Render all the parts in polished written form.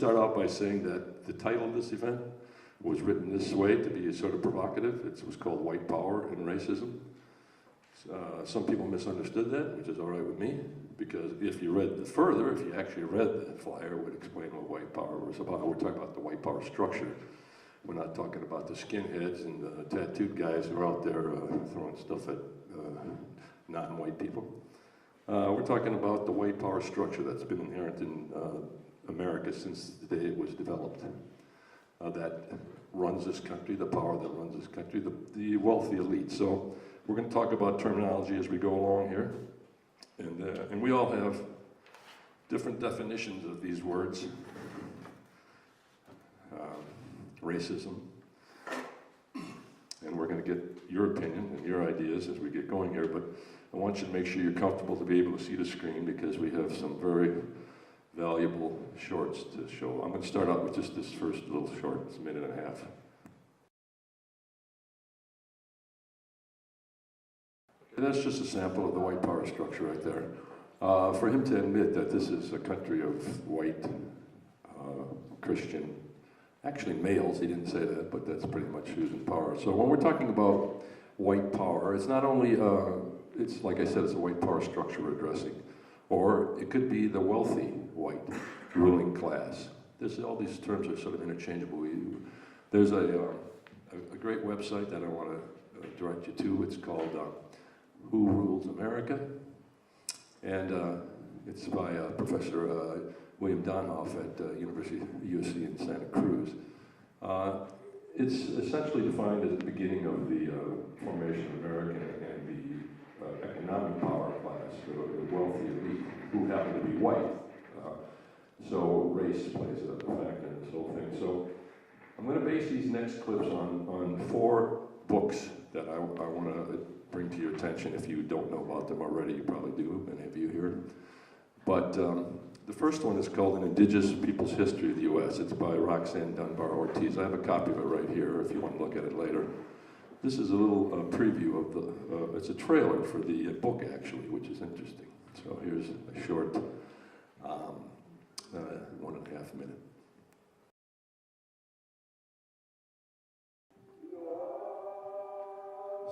start out by saying that the title of this event was written this way to be sort of provocative. It was called White Power and Racism. Some people misunderstood that, which is all right with me, because if you read further, if you actually read the flyer, it would explain what white power was about. We're talking about the white power structure. We're not talking about the skinheads and the tattooed guys who are out there throwing stuff at non-white people. We're talking about the white power structure that's been inherent in America since the day it was developed. That runs this country, the power that runs this country, the wealthy elite. So we're going to talk about terminology as we go along here. And we all have different definitions of these words. Racism. And we're going to get your opinion and your ideas as we get going here, but I want you to make sure you're comfortable to be able to see the screen because we have some very valuable shorts to show. I'm going to start out with just this first little short. It's a minute and a half. Okay, that's just a sample of the white power structure right there. For him to admit that this is a country of white, Christian, actually males, he didn't say that, but that's pretty much who's in power. So when we're talking about white power, it's not only, it's like I said, it's a white power structure we're addressing. Or it could be the wealthy white ruling class. All these terms are sort of interchangeable. There's a great website that I want to direct you to. It's called Who Rules America? And it's by Professor William Donhoff at University of USC in Santa Cruz. It's essentially defined as the beginning of the formation of America and the economic power class, the wealthy elite, who happen to be white. So race plays a factor in this whole thing. So I'm going to base these next clips on 4 books that I want to bring to your attention. If you don't know about them already, you probably do, many of you here. But the first one is called An Indigenous People's History of the U.S. It's by Roxanne Dunbar Ortiz. I have a copy of it right here if you want to look at it later. This is a little preview of the, it's a trailer for the book actually, which is interesting. So here's a short 1.5 minute.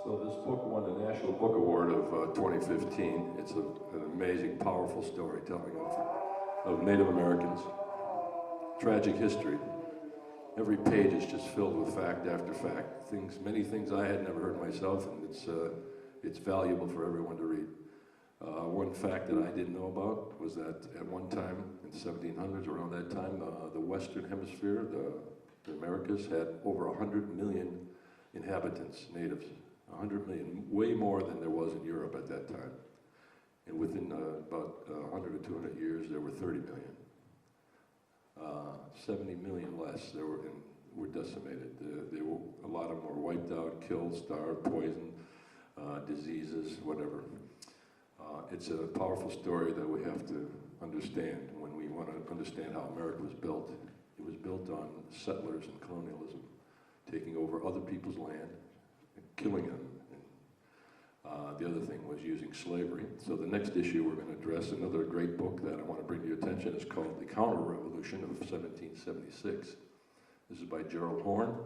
So this book won the National Book Award of 2015. It's an amazing, powerful storytelling of Native Americans. Tragic history. Every page is just filled with fact after fact. Many things I had never heard myself, and it's valuable for everyone to read. One fact that I didn't know about was that at one time in the 1700s, around that time, the Western Hemisphere, the Americas, had over 100 million inhabitants, natives. 100 million, way more than there was in Europe at that time. And within about 100 or 200 years, there were 30 million. 70 million less were decimated. A lot of them were wiped out, killed, starved, poisoned, diseases, whatever. It's a powerful story that we have to understand when we want to understand how America was built. It was built on settlers and colonialism, taking over other people's land, killing them. The other thing was using slavery. So the next issue we're going to address, another great book that I want to bring to your attention, is called The Counter-Revolution of 1776. This is by Gerald Horne.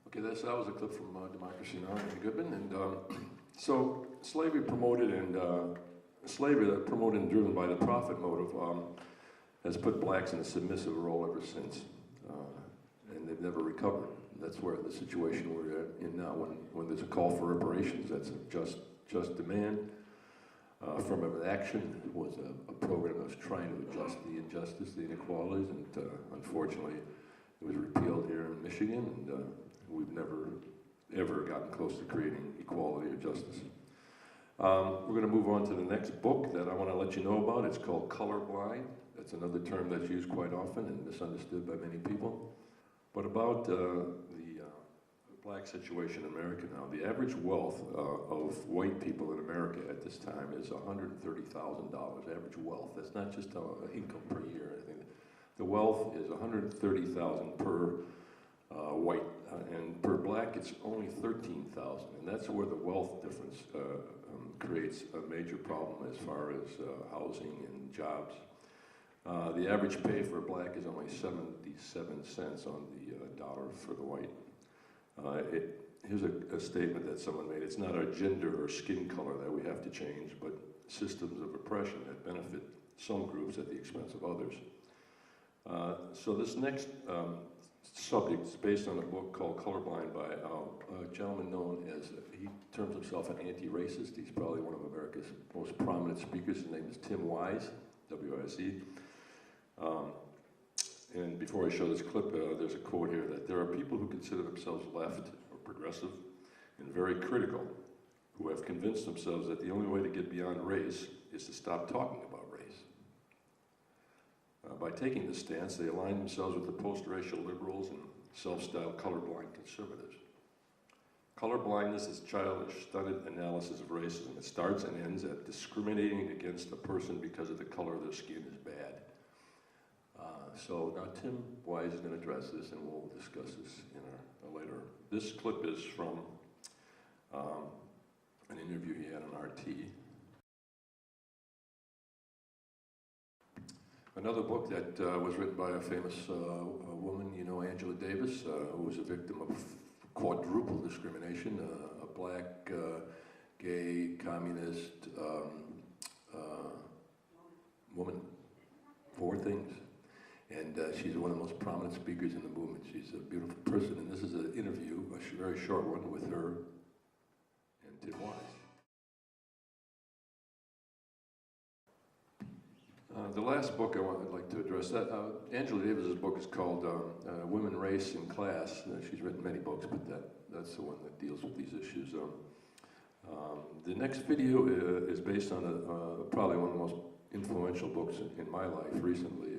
Okay, that was a clip from Democracy Now! And Goodman. And so slavery promoted and driven by the profit motive has put blacks in a submissive role ever since. And they've never recovered. That's where the situation we're in now, when there's a call for reparations, that's a just demand. Affirmative action was a program that was trying to adjust the injustice, the inequalities, and unfortunately it was repealed here in Michigan, and we've never ever gotten close to creating equality or justice. We're going to move on to the next book that I want to let you know about. It's called Colorblind. That's another term that's used quite often and misunderstood by many people. But about the black situation in America now, the average wealth of white people in America at this time is $130,000, average wealth. That's not just income per year. I think the wealth is $130,000 per white, and per black it's only 13,000, and that's where the wealth difference creates a major problem as far as housing and jobs. The average pay for a black is only 77 cents on the dollar for the white. Here's a statement that someone made. It's not our gender or skin color that we have to change, but systems of oppression that benefit some groups at the expense of others. So this next subject is based on a book called Colorblind by a gentleman known as, he terms himself an anti-racist. He's probably one of America's most prominent speakers. His name is Tim Wise, W-I-S-E. And before I show this clip, there's a quote here that there are people who consider themselves left or progressive and very critical, who have convinced themselves that the only way to get beyond race is to stop talking about race. By taking this stance, they align themselves with the post-racial liberals and self-styled colorblind conservatives. Colorblindness is childish, stunted analysis of racism. It starts and ends at discriminating against a person because of the color of their skin is bad. So now Tim Wise is going to address this, and we'll discuss this in our later. This clip is from an interview he had on RT. Another book that was written by a famous woman, you know, Angela Davis, who was a victim of quadruple discrimination, a black, gay, communist woman, 4 things. And she's one of the most prominent speakers in the movement. She's a beautiful person, and this is an interview, a very short one, with her and Tim Wise. The last book I'd like to address, Angela Davis's book is called Women, Race, and Class. She's written many books, but that's the one that deals with these issues. The next video is based on probably one of the most influential books in my life recently.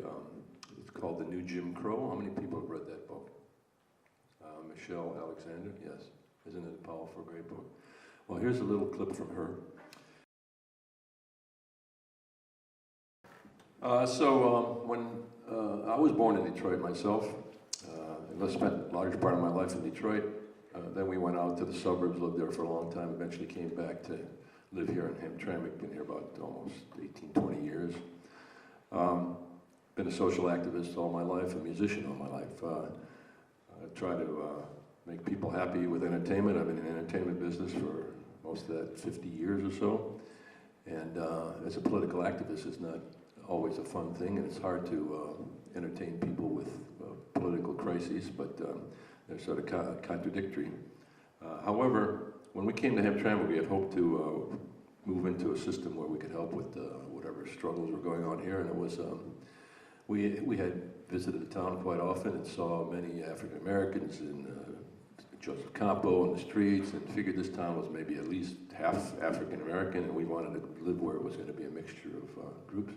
It's called The New Jim Crow. How many people have read that book? Michele, Alexander, yes. Isn't it a powerful, great book? Well, here's a little clip from her. When I was born in Detroit myself, and I spent a large part of my life in Detroit. Then we went out to the suburbs, lived there for a long time, eventually came back to live here in Hamtramck, been here about almost 18, 20 years. Been a social activist all my life, a musician all my life. I try to make people happy with entertainment. I've been in the entertainment business for most of that 50 years or so. And as a political activist, it's not always a fun thing, and it's hard to entertain people with political crises, but they're sort of contradictory. However, when we came to Hamtramck, we had hoped to move into a system where we could help with whatever struggles were going on here, and it was, we had visited the town quite often and saw many African Americans in Joseph Campo in the streets, and figured this town was maybe at least half African American, and we wanted to live where it was going to be a mixture of groups.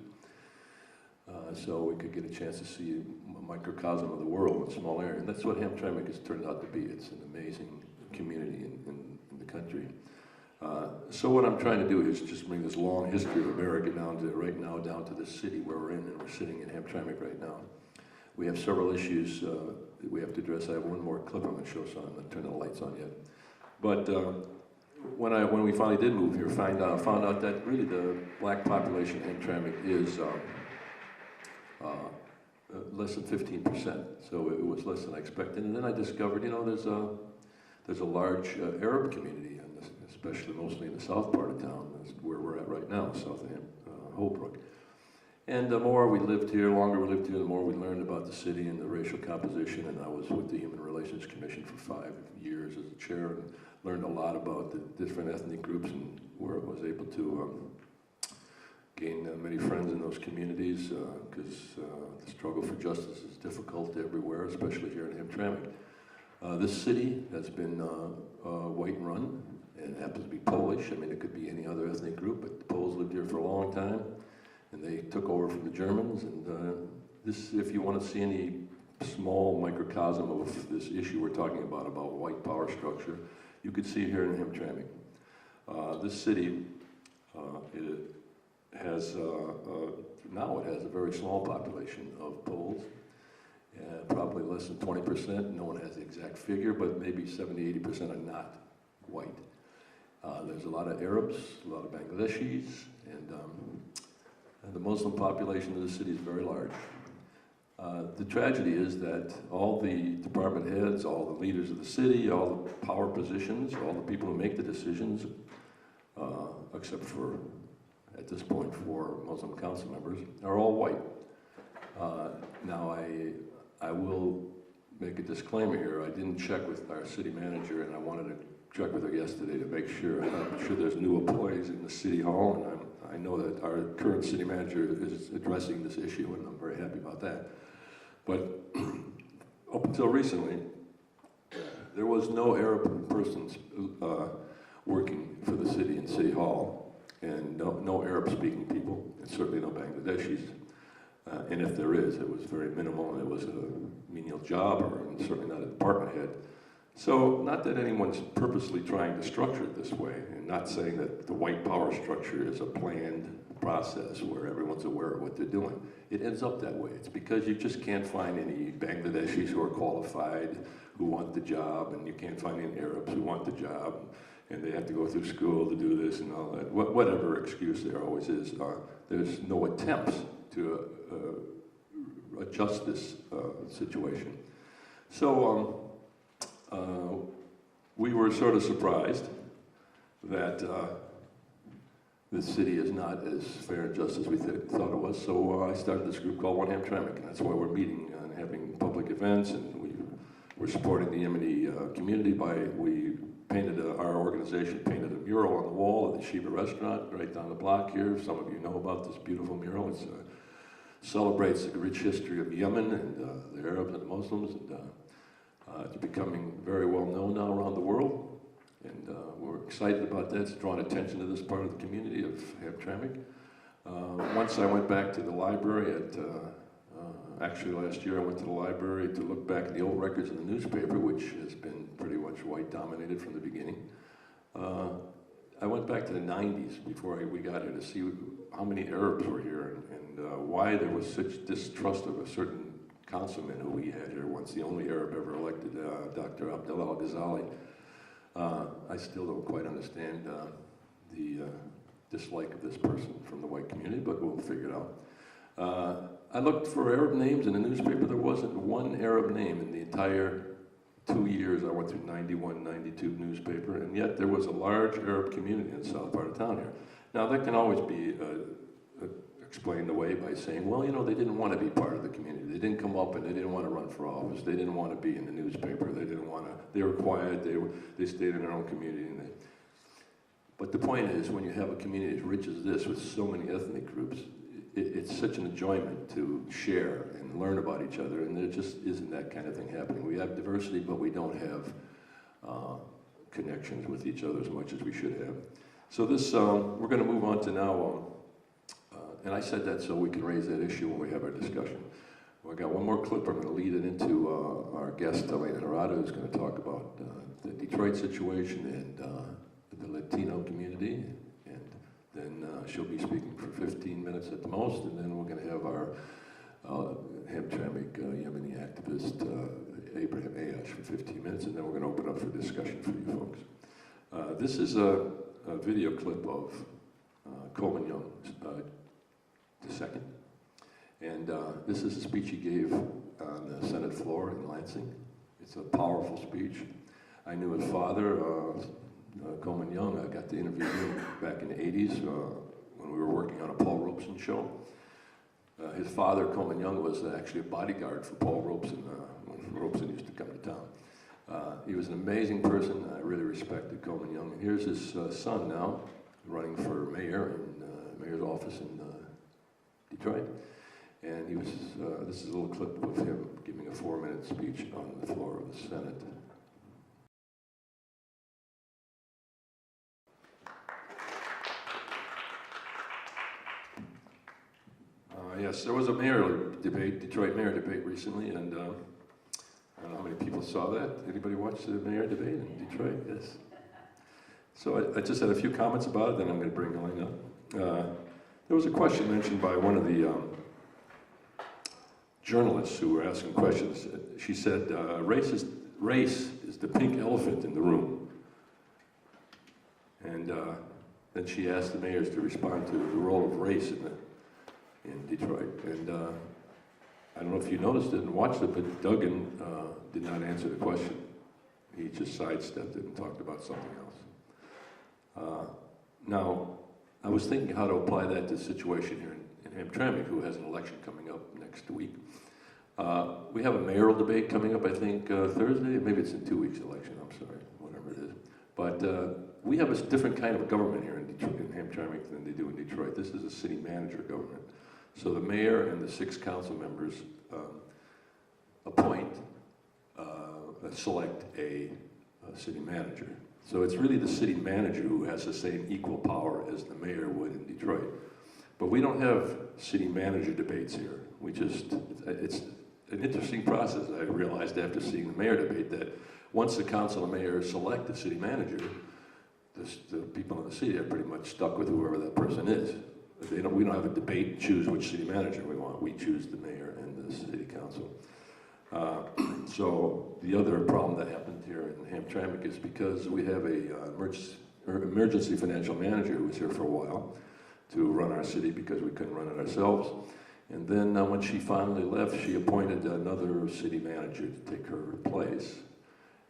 So we could get a chance to see a microcosm of the world in a small area. And that's what Hamtramck has turned out to be. It's an amazing community in the country. So what I'm trying to do is just bring this long history of America down to right now, down to the city where we're in, and we're sitting in Hamtramck right now. We have several issues that we have to address. I have one more clip I'm going to show, so I'm not turning the lights on yet. But when we finally did move here, found out that really the black population in Hamtramck is less than 15%, so it was less than I expected. And then I discovered, you know, there's a large Arab community, and especially mostly in the south part of town, that's where we're at right now, south of Holbrook. And the more we lived here, the longer we lived here, the more we learned about the city and the racial composition. And I was with the Human Relations Commission for 5 years as a chair, and learned a lot about the different ethnic groups, and where I was able to gain many friends in those communities, because the struggle for justice is difficult everywhere, especially here in Hamtramck. This city has been white run, and it happens to be Polish. I mean, it could be any other ethnic group, but the Poles lived here for a long time, and they took over from the Germans. And this, if you want to see any small microcosm of this issue we're talking about white power structure, you could see it here in Hamtramck. This city, now it has a very small population of Poles, Probably less than 20%, no one has the exact figure, but maybe 70–80% are not white. There's a lot of Arabs, a lot of Bangladeshis, and the Muslim population of the city is very large. The tragedy is that all the department heads, all the leaders of the city, all the power positions, all the people who make the decisions, except for, at this point, 4 Muslim council members, are all white. Now, I will make a disclaimer here. I didn't check with our city manager, and I wanted to check with her yesterday to make sure. I'm sure there's new employees in the city hall, and I know that our current city manager is addressing this issue, and I'm very happy about that. But up until recently, there was no Arab persons working for the city in City Hall, and no Arab-speaking people, and certainly no Bangladeshis. And if there is, it was very minimal, and it was a menial job, or certainly not a department head. So, not that anyone's purposely trying to structure it this way, and not saying that the white power structure is a planned process where everyone's aware of what they're doing. It ends up that way. It's because you just can't find any Bangladeshis who are qualified, who want the job, and you can't find any Arabs who want the job, and they have to go through school to do this and all that. Whatever excuse there always is, there's no attempts to adjust this situation. So we were sort of surprised that the city is not as fair and just as we thought it was. So I started this group called OneHamtramck, and that's why we're meeting and having public events, and we're supporting the Yemeni community our organization painted a mural on the wall of the Sheba restaurant right down the block here. Some of you know about this beautiful mural. It celebrates the rich history of Yemen and the Arabs and the Muslims, and it's becoming very well known now around the world, and we're excited about that. It's drawn attention to this part of the community of Hamtramck. Once I went back to the library actually last year I went to the library to look back at the old records in the newspaper, which has been pretty much white dominated from the beginning. I went back to the 90s before we got here to see how many Arabs were here and why there was such distrust of a certain councilman who we had here once, the only Arab ever elected, Dr. Abdullah al-Ghazali. I still don't quite understand the dislike of this person from the white community, but we'll figure it out. I looked for Arab names in the newspaper. There wasn't one Arab name in the entire 2 years I went through 91, 92 newspaper, and yet there was a large Arab community in the south part of town here. Now that can always be explained away by saying, well, you know, they didn't want to be part of the community. They didn't come up and they didn't want to run for office. They didn't want to be in the newspaper. They were quiet. They stayed in their own community. But the point is, when you have a community as rich as this with so many ethnic groups, it's such an enjoyment to share and learn about each other, and there just isn't that kind of thing happening. We have diversity, but we don't have connections with each other as much as we should have. So this, we're going to move on to now, and I said that so we can raise that issue when we have our discussion. Well, I got one more clip. I'm going to lead it into our guest, Elena Herrada, who's going to talk about the Detroit situation and the Latino community. Then she'll be speaking for 15 minutes at the most, and then we're going to have our Hamtramck Yemeni activist, Aiyash, for 15 minutes, and then we're going to open up for discussion for you folks. This is a video clip of Coleman Young II, and this is a speech he gave on the Senate floor in Lansing. It's a powerful speech. I knew his father, Coleman Young. I got to interview him back in the 80s when we were working on a Paul Robeson show. His father, Coleman Young, was actually a bodyguard for Paul Robeson when Robeson used to come to town. He was an amazing person. I really respected Coleman Young. And here's his son now, running for mayor in mayor's office in Detroit. And he was. This is a little clip of him giving a 4-minute speech on the floor of the Senate. Yes, there was a mayor debate, Detroit mayor debate recently, and I don't know how many people saw that. Anybody watch the mayor debate in Detroit? Yes. So I just had a few comments about it, then I'm going to bring Elena up. There was a question mentioned by one of the journalists who were asking questions. She said, race is the pink elephant in the room. And then she asked the mayors to respond to the role of race in Detroit. And I don't know if you noticed it and watched it, but Duggan did not answer the question. He just sidestepped it and talked about something else. Now, I was thinking how to apply that to the situation here in Hamtramck, who has an election coming up next week. We have a mayoral debate coming up, I think, Thursday. Maybe it's in 2 weeks election, I'm sorry, whatever it is. But we have a different kind of government here in Detroit, in Hamtramck than they do in Detroit. This is a city manager government. So the mayor and the 6 council members select a city manager. So it's really the city manager who has the same equal power as the mayor would in Detroit. But we don't have city manager debates here. It's an interesting process. I realized after seeing the mayor debate that once the council and mayor select the city manager, the people in the city are pretty much stuck with whoever that person is. We don't have a debate and choose which city manager we want. We choose the mayor and the city council. So the other problem that happened here in Hamtramck is because we have a emergency financial manager who was here for a while to run our city because we couldn't run it ourselves. And then when she finally left, she appointed another city manager to take her place.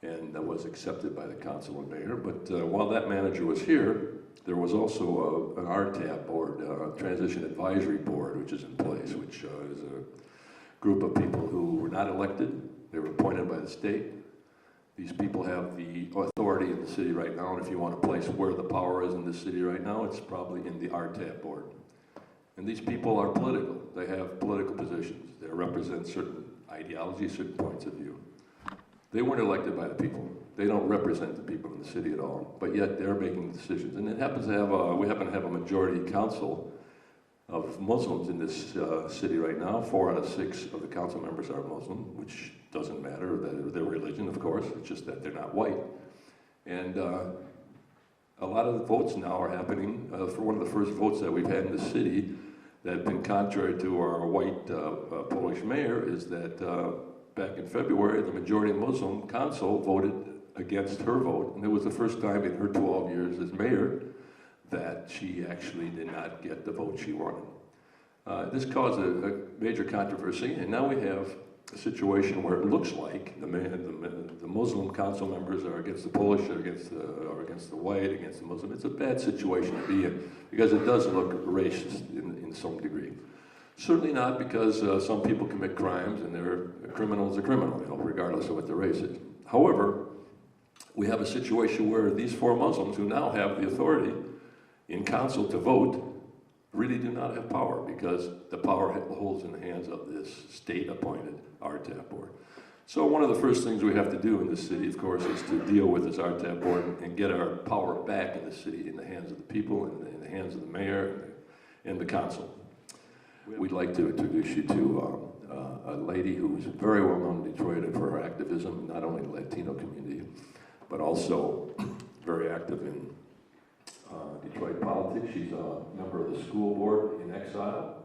And that was accepted by the council and mayor. But while that manager was here, there was also an RTAP board, Transition Advisory Board, which is in place, which is a group of people who were not elected. They were appointed by the state. These people have the authority in the city right now, and if you want to place where the power is in the city right now, it's probably in the RTAP board. And these people are political. They have political positions. They represent certain ideologies, certain points of view. They weren't elected by the people. They don't represent the people in the city at all, but yet they're making decisions. And it happens to have we happen to have a majority council of Muslims in this city right now. 4 out of 6 of the council members are Muslim, which doesn't matter their religion, of course. It's just that they're not white. And a lot of the votes now are happening for one of the first votes that we've had in the city that have been contrary to our white Polish mayor is that back in February, the majority Muslim council voted against her vote. And it was the first time in her 12 years as mayor that she actually did not get the vote she wanted. This caused a major controversy, and now we have a situation where it looks like the Muslim council members are against the Polish, or against the white, against the Muslim. It's a bad situation to be in, because it does look racist in some degree. Certainly not because some people commit crimes and a criminal is a criminal, regardless of what the race is. However, we have a situation where these 4 Muslims who now have the authority in council to vote really do not have power, because the power holds in the hands of this state-appointed RTAP board. So one of the first things we have to do in this city, of course, is to deal with this RTAP board and get our power back in the city, in the hands of the people, in the hands of the mayor and the council. We'd like to introduce you to a lady who's very well known in Detroit for her activism, not only in the Latino community, but also very active in Detroit politics. She's a member of the school board in exile,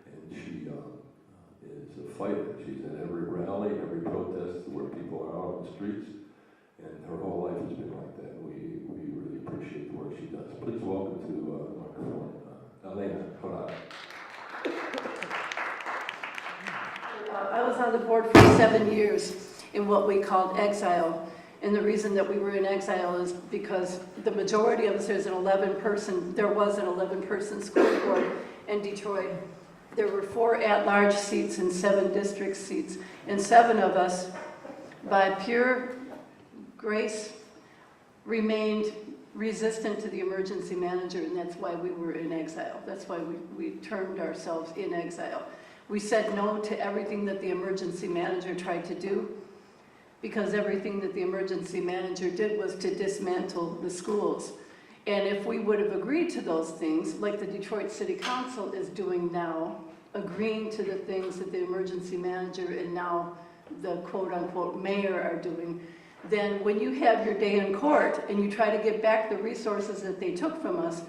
and she is a fighter. She's at every rally, every protest where people are out on the streets, and her whole life has been like that. We really appreciate the work she does. Please welcome to the microphone, Elena, Herrada. I was on the board for 7 years in what we called exile. And the reason that we were in exile is because the majority of us, there was an 11-person school board in Detroit. There were 4 at-large seats and 7 district seats. And 7 of us, by pure grace, remained resistant to the emergency manager, and that's why we were in exile. That's why we termed ourselves in exile. We said no to everything that the emergency manager tried to do, because everything that the emergency manager did was to dismantle the schools. And if we would have agreed to those things, like the Detroit City Council is doing now, agreeing to the things that the emergency manager and now the quote-unquote mayor are doing, then when you have your day in court and you try to get back the resources that they took from us,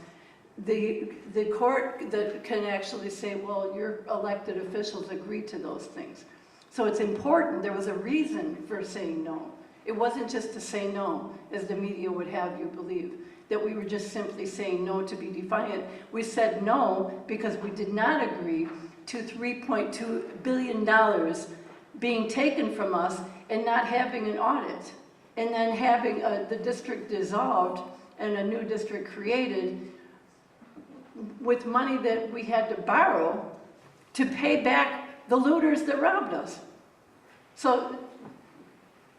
the court that can actually say, well, your elected officials agreed to those things. So it's important, there was a reason for saying no. It wasn't just to say no, as the media would have you believe, that we were just simply saying no to be defiant. We said no because we did not agree to $3.2 billion being taken from us and not having an audit, and then having the district dissolved and a new district created with money that we had to borrow to pay back the looters that robbed us. So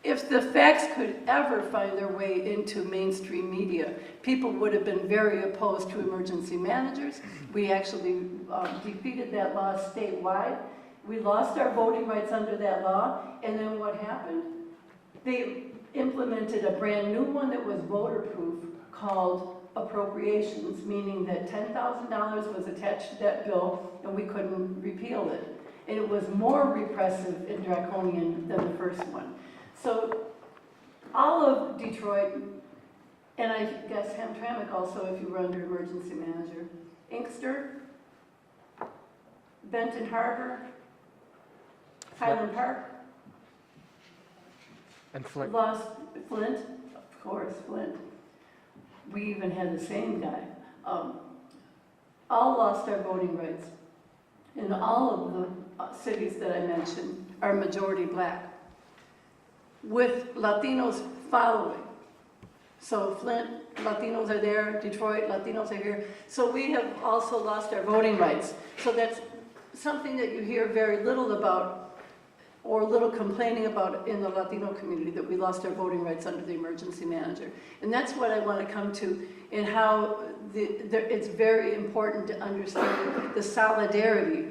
if the facts could ever find their way into mainstream media, people would have been very opposed to emergency managers. We actually defeated that law statewide. We lost our voting rights under that law, and then what happened? They implemented a brand new one that was voter-proof called appropriations, meaning that $10,000 was attached to that bill and we couldn't repeal it. And it was more repressive and draconian than the first one. So all of Detroit, and I guess Hamtramck also if you were under emergency manager, Inkster, Benton Harbor, Highland Park, and Flint. lost Flint, of course, Flint. We even had the same guy. All lost our voting rights. And all of the cities that I mentioned are majority black, with Latinos following. So Flint, Latinos are there, Detroit, Latinos are here. So we have also lost our voting rights. So that's something that you hear very little about, or little complaining about in the Latino community, that we lost our voting rights under the emergency manager. And that's what I want to come to, and how it's very important to understand the solidarity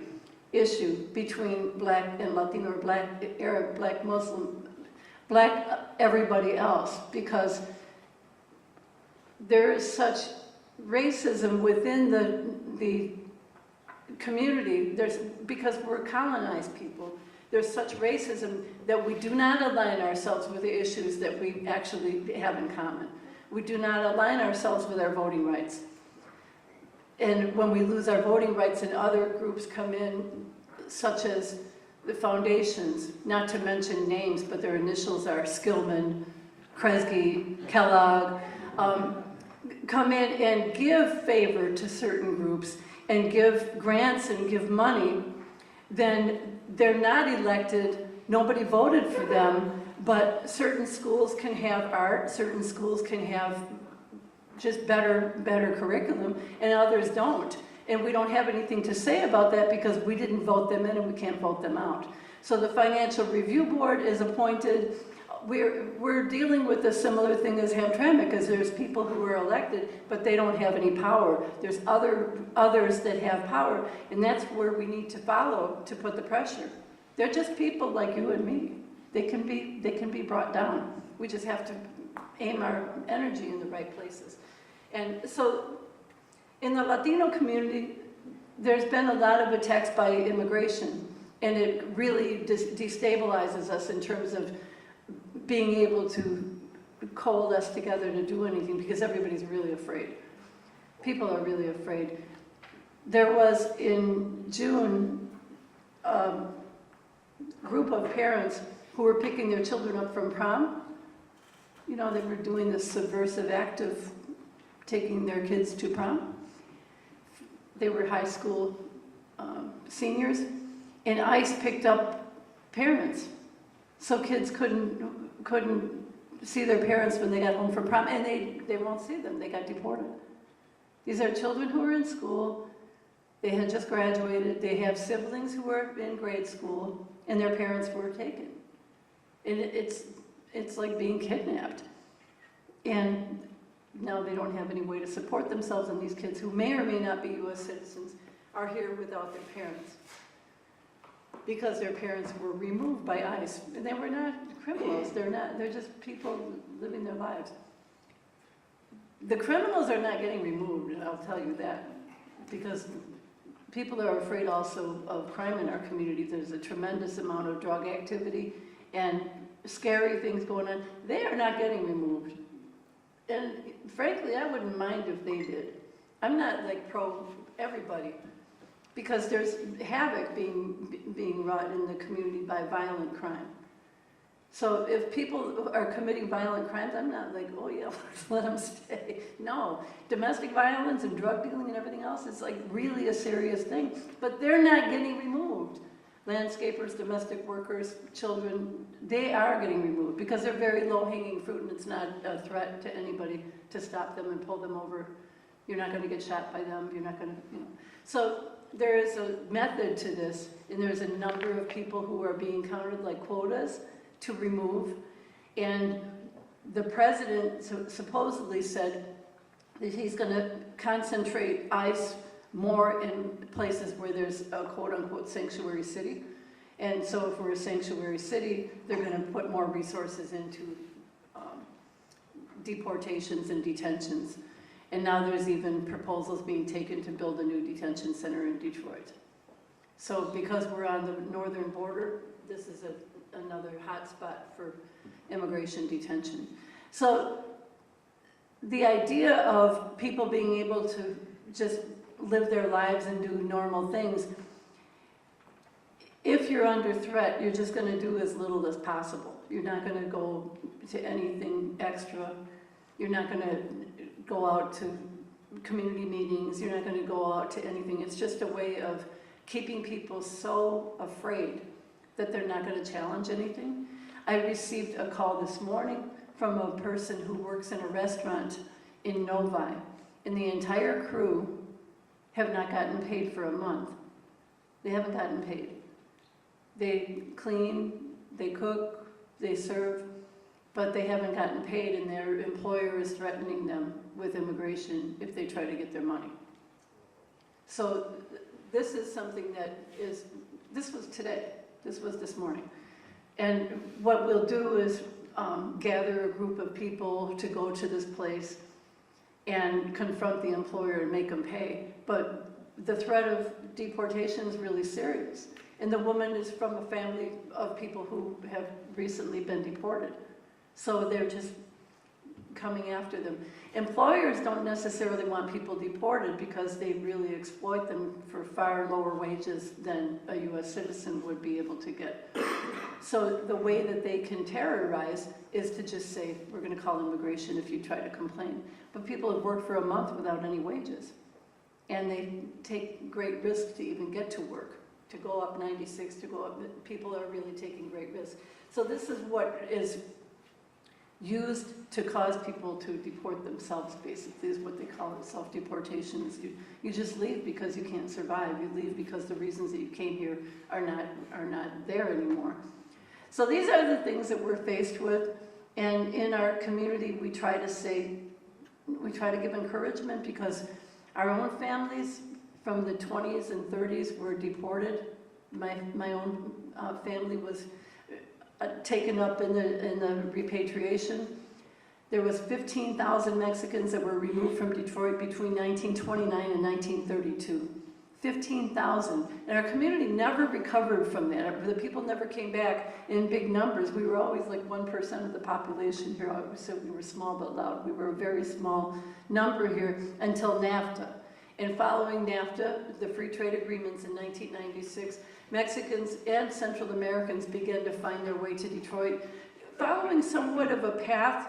issue between black and Latino, or black Arab, black Muslim, black everybody else, because there is such racism within the community. Because we're colonized people, there's such racism that we do not align ourselves with the issues that we actually have in common. We do not align ourselves with our voting rights. And when we lose our voting rights and other groups come in, such as the foundations, not to mention names, but their initials are Skillman, Kresge, Kellogg, come in and give favor to certain groups and give grants and give money, then they're not elected, nobody voted for them, but certain schools can have art, certain schools can have just better curriculum, and others don't. And we don't have anything to say about that because we didn't vote them in and we can't vote them out. So the Financial Review Board is appointed. We're dealing with a similar thing as Hamtramck, because there's people who are elected, but they don't have any power. There's others that have power, and that's where we need to follow to put the pressure. They're just people like you and me. They can be brought down. We just have to aim our energy in the right places. And so in the Latino community, there's been a lot of attacks by immigration, and it really destabilizes us in terms of being able to coalesce together to do anything, because everybody's really afraid. People are really afraid. There was in June a group of parents who were picking their children up from prom. You know, they were doing this subversive act of taking their kids to prom. They were high school seniors, and ICE picked up parents. So kids couldn't see their parents when they got home from prom, and they won't see them. They got deported. These are children who are in school. They had just graduated. They have siblings who were in grade school, and their parents were taken. And it's like being kidnapped. And now they don't have any way to support themselves, and these kids who may or may not be U.S. citizens are here without their parents, because their parents were removed by ICE. And they were not criminals. They're just people living their lives. The criminals are not getting removed, I'll tell you that, because people are afraid also of crime in our community. There's a tremendous amount of drug activity and scary things going on. They are not getting removed. And frankly, I wouldn't mind if they did. I'm not like pro everybody, because there's havoc being wrought in the community by violent crime. So if people are committing violent crimes, I'm not like, oh yeah, let them stay. No, domestic violence and drug dealing and everything else is like really a serious thing, but they're not getting removed. Landscapers, domestic workers, children, they are getting removed because they're very low-hanging fruit and it's not a threat to anybody to stop them and pull them over. You're not going to get shot by them, you're not going to, you know. So there is a method to this, and there's a number of people who are being counted like quotas to remove. And the president supposedly said that he's going to concentrate ICE more in places where there's a quote-unquote sanctuary city. And so if we're a sanctuary city, they're going to put more resources into deportations and detentions. And now there's even proposals being taken to build a new detention center in Detroit. So because we're on the northern border, this is another hot spot for immigration detention. So the idea of people being able to just live their lives and do normal things, if you're under threat, you're just going to do as little as possible. You're not going to go to anything extra. You're not going to go out to community meetings. You're not going to go out to anything. It's just a way of keeping people so afraid that they're not going to challenge anything. I received a call this morning from a person who works in a restaurant in Novi, and the entire crew have not gotten paid for a month. They haven't gotten paid. They clean, they cook, they serve, but they haven't gotten paid, and their employer is threatening them with immigration if they try to get their money. So this is something that is, this was today, this was this morning. And what we'll do is gather a group of people to go to this place and confront the employer and make them pay. But the threat of deportation is really serious. And the woman is from a family of people who have recently been deported. So they're just coming after them. Employers don't necessarily want people deported because they really exploit them for far lower wages than a US citizen would be able to get. So the way that they can terrorize is to just say, we're going to call immigration if you try to complain. But people have worked for a month without any wages. And they take great risks to even get to work. To go up 96, to go up, people are really taking great risks. So this is what is used to cause people to deport themselves, basically, is what they call it, self-deportation. You just leave because you can't survive. You leave because the reasons that you came here are not there anymore. So these are the things that we're faced with, and in our community we try to give encouragement because our own families from the 20s and 30s were deported. My own family was taken up in the repatriation. There was 15,000 Mexicans that were removed from Detroit between 1929 and 1932. 15,000. And our community never recovered from that. The people never came back in big numbers. We were always like 1% of the population here. I always said we were small but loud. We were a very small number here until NAFTA. And following NAFTA, the free trade agreements in 1996, Mexicans and Central Americans began to find their way to Detroit, following somewhat of a path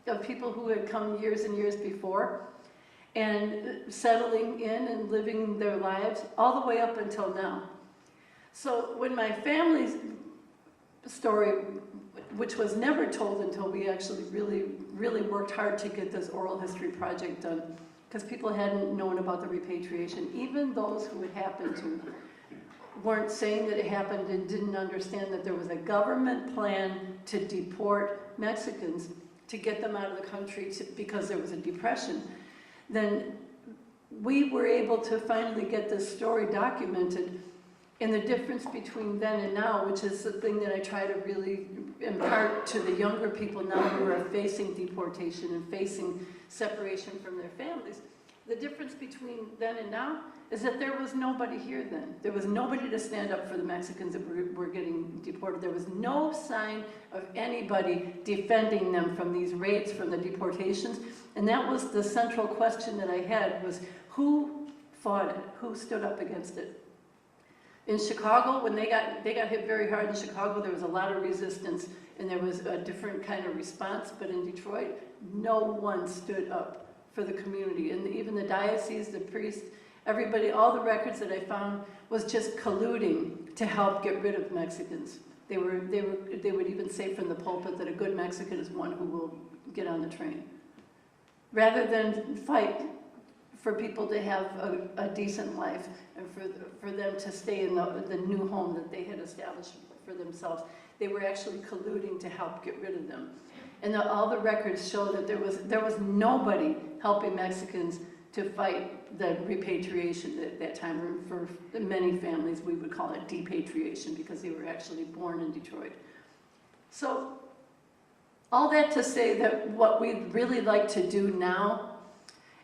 of people who had come years and years before, and settling in and living their lives all the way up until now. So when my family's story, which was never told until we actually really worked hard to get this oral history project done, because people hadn't known about the repatriation. Even those who it happened to weren't saying that it happened and didn't understand that there was a government plan to deport Mexicans to get them out of the country because there was a depression. Then we were able to finally get this story documented, and the difference between then and now, which is the thing that I try to really impart to the younger people now who are facing deportation and facing separation from their families, The difference between then and now is that there was nobody here then. There was nobody to stand up for the Mexicans that were getting deported. There was no sign of anybody defending them from these raids, from the deportations. And that was the central question that I had, was who fought it? Who stood up against it? In Chicago, when they got hit very hard in Chicago, there was a lot of resistance and there was a different kind of response. But in Detroit, no one stood up for the community. And even the diocese, the priests, everybody, all the records that I found was just colluding to help get rid of Mexicans. They would even say from the pulpit that a good Mexican is one who will get on the train. Rather than fight for people to have a decent life and for them to stay in the new home that they had established for themselves. They were actually colluding to help get rid of them. And all the records show that there was nobody helping Mexicans to fight the repatriation at that time. Or for many families, we would call it depatriation because they were actually born in Detroit. So all that to say that what we'd really like to do now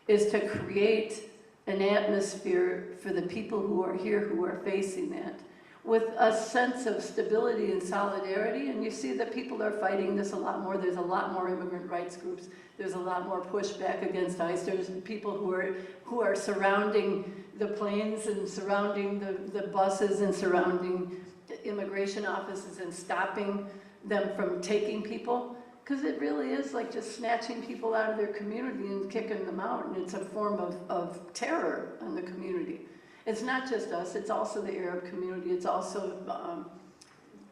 is to create an atmosphere for the people who are here, who are facing that, with a sense of stability and solidarity. And you see that people are fighting this a lot more. There's a lot more immigrant rights groups. There's a lot more pushback against ICE. There's people who are surrounding the planes and surrounding the buses and surrounding immigration offices and stopping them from taking people. Because it really is like just snatching people out of their community and kicking them out. And it's a form of terror on the community. It's not just us, it's also the Arab community, it's also,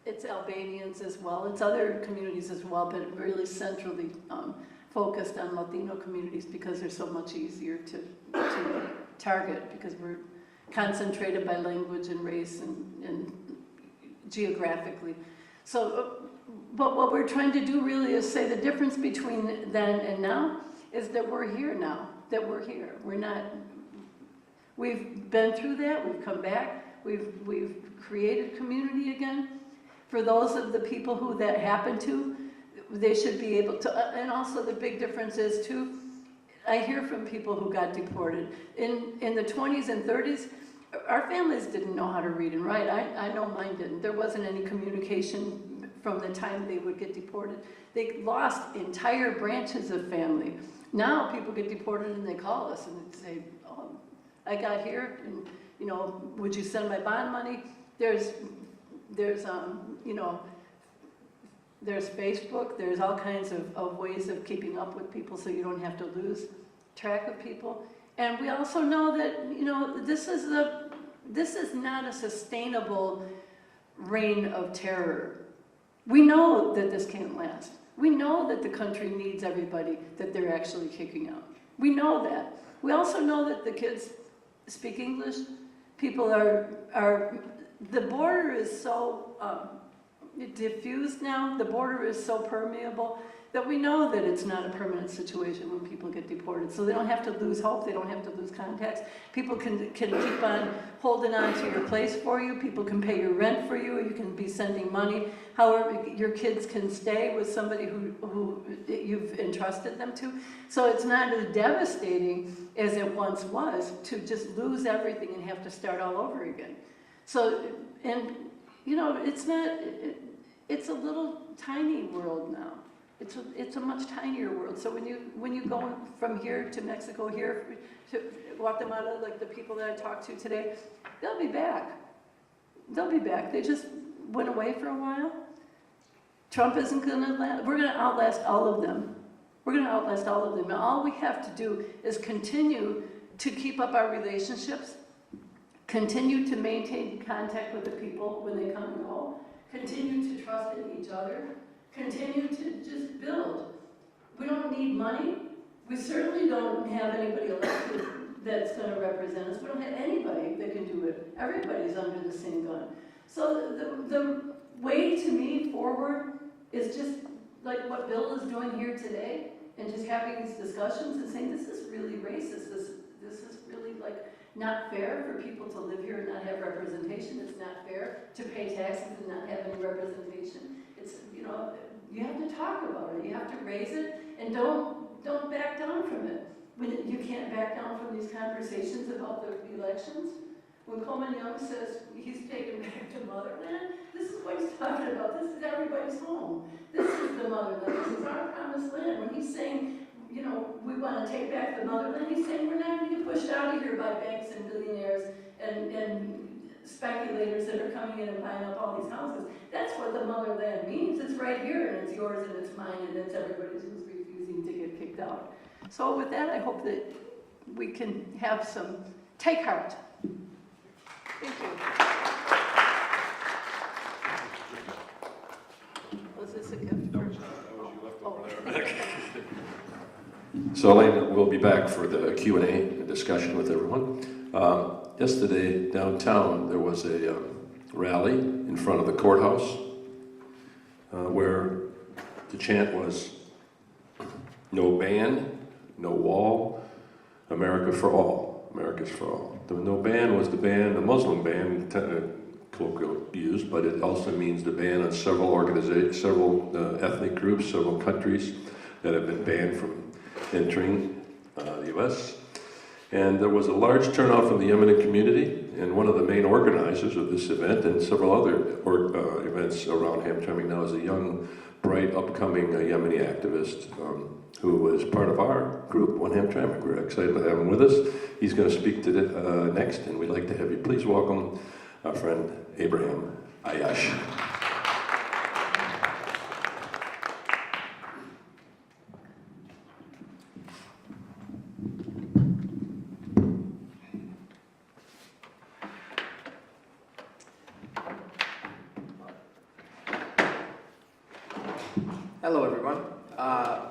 it's Albanians as well, it's other communities as well, but really centrally focused on Latino communities because they're so much easier to target because we're concentrated by language and race and geographically. So, but what we're trying to do really is say the difference between then and now is that we're here now, that we're here. We're not. We've been through that, we've come back, we've created community again. For those of the people who that happened to, they should be able to, and also the big difference is too, I hear from people who got deported. In the 20s and 30s, our families didn't know how to read and write. I know mine didn't. There wasn't any communication from the time they would get deported. They lost entire branches of family. Now people get deported and they call us and they say, oh, I got here, and would you send my bond money? There's Facebook. There's all kinds of ways of keeping up with people, so you don't have to lose track of people. And we also know that this is not a sustainable reign of terror. We know that this can't last. We know that the country needs everybody that they're actually kicking out. We know that. We also know that the kids speak English. People the border is so diffused now, the border is so permeable that we know that it's not a permanent situation when people get deported. So they don't have to lose hope, they don't have to lose contacts. People can keep on holding on to your place for you, people can pay your rent for you, you can be sending money. However, your kids can stay with somebody who you've entrusted them to. So it's not as devastating as it once was to just lose everything and have to start all over again. So, and it's a little tiny world now. It's a much tinier world. So when you go from here to Mexico, here to Guatemala, like the people that I talked to today, they'll be back. They'll be back. They just went away for a while. Trump isn't going to last. We're going to outlast all of them. We're going to outlast all of them. And all we have to do is continue to keep up our relationships, continue to maintain contact with the people when they come and go, continue to trust in each other, continue to just build. We don't need money. We certainly don't have anybody elected that's going to represent us. We don't have anybody that can do it. Everybody's under the same gun. So the way to me forward is just like what Bill is doing here today and just having these discussions and saying this is really racist. This is really like not fair for people to live here and not have representation. It's not fair to pay taxes and not have any representation. It's, you have to talk about it. You have to raise it and don't back down from it. You can't back down from these conversations about the elections? When Coleman Young says he's taken back the motherland, this is what he's talking about. This is everybody's home. This is the motherland. This is our promised land. When he's saying, you know, we want to take back the motherland, he's saying we're not going to get pushed out of here by banks and billionaires and speculators that are coming in and buying up all these houses. That's what the motherland means. It's right here, and it's yours, and it's mine, and it's everybody's who's refusing to get kicked out. So with that, I hope that we can have some take heart. Thank you. Was this a gift? That was you left over there. So Elena, we'll be back for the Q&A discussion with everyone. Yesterday downtown there was a rally in front of the courthouse where the chant was "No ban, no wall, America for all." America's for all. The no ban was the ban, the Muslim ban, colloquial used, but it also means the ban on several organizations, several ethnic groups, several countries that have been banned from entering the U.S. And there was a large turnout from the Yemeni community, and one of the main organizers of this event and several other events around Hamtramck now is a young, bright, upcoming Yemeni activist who is part of our group, OneHamtramck. We're excited to have him with us. He's going to speak to next, and we'd like to have you please welcome our friend Abraham Aiyash. Hello, everyone.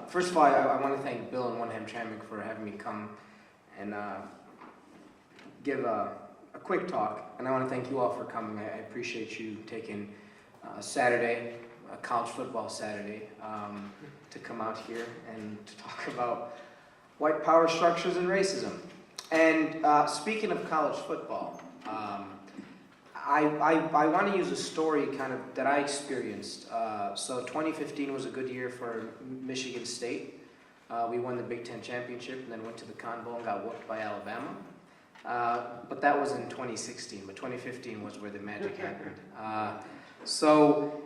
First of all, I want to thank Bill and OneHamtramck for having me come and give a quick talk. And I want to thank you all for coming. I appreciate you taking Saturday, a college football Saturday, to come out here and to talk about white power structures and racism. And speaking of college football, I want to use a story kind of that I experienced. So 2015 was a good year for Michigan State. We won the Big Ten championship and then went to the Cotton Bowl and got whooped by Alabama. But that was in 2016, but 2015 was where the magic happened. So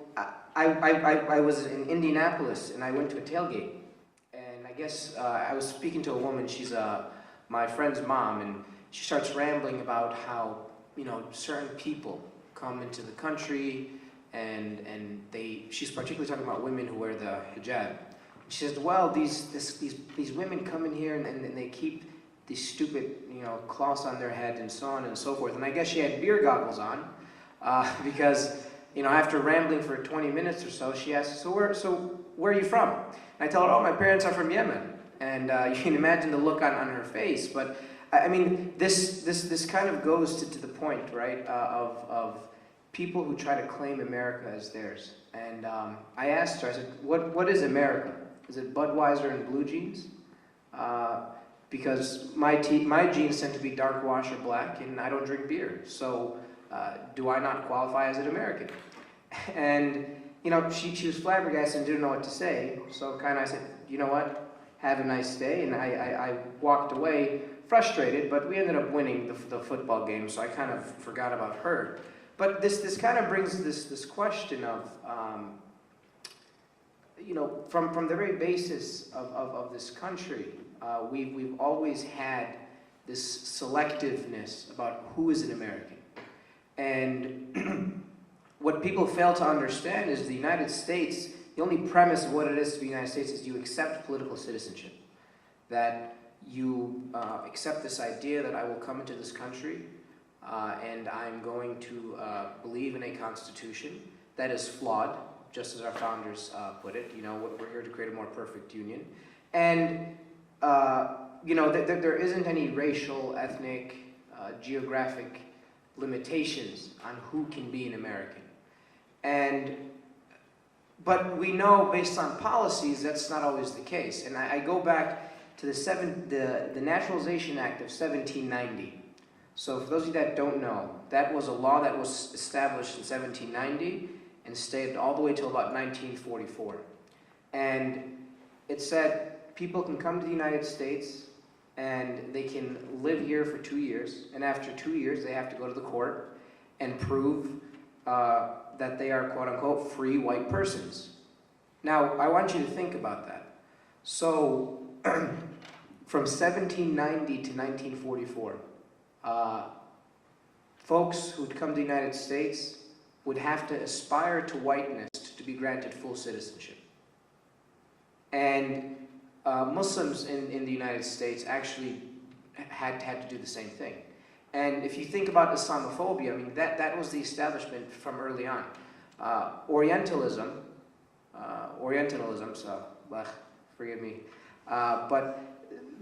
I was in Indianapolis and I went to a tailgate. And I guess I was speaking to a woman, she's my friend's mom, and she starts rambling about how, you know, certain people come into the country and she's particularly talking about women who wear the hijab. She says, well, these women come in here and they keep these stupid, you know, cloths on their head and so on and so forth. And I guess she had beer goggles on because, you know, after rambling for 20 minutes or so, she asked, so where are you from? And I tell her, oh, my parents are from Yemen. And you can imagine the look on her face. But I mean, this kind of goes to the point, right, of people who try to claim America as theirs. And I asked her, I said, what is America? Is it Budweiser and blue jeans? Because my jeans tend to be dark wash or black, and I don't drink beer. So do I not qualify as an American? And, you know, she was flabbergasted and didn't know what to say. So kind of I said, you know what? Have a nice day. And I walked away frustrated, but we ended up winning the football game, so I kind of forgot about her. But this kind of brings this question of, you know, from the very basis of this country, we've always had this selectiveness about who is an American. And what people fail to understand is the United States, the only premise of what it is to be the United States is you accept political citizenship. That you accept this idea that I will come into this country and I'm going to believe in a constitution that is flawed, just as our founders put it. You know, we're here to create a more perfect union. And, you know, there isn't any racial, ethnic, geographic limitations on who can be an American. But we know based on policies that's not always the case. And I go back to the Naturalization Act of 1790. So for those of you that don't know, that was a law that was established in 1790 and stayed all the way till about 1944. And it said people can come to the United States and they can live here for 2 years, and after 2 years they have to go to the court and prove that they are quote-unquote free white persons. Now, I want you to think about that. So, from 1790 to 1944, folks who'd come to the United States would have to aspire to whiteness to be granted full citizenship. And Muslims in the United States actually had to do the same thing. And if you think about Islamophobia, I mean, that was the establishment from early on. Orientalism, so, forgive me, but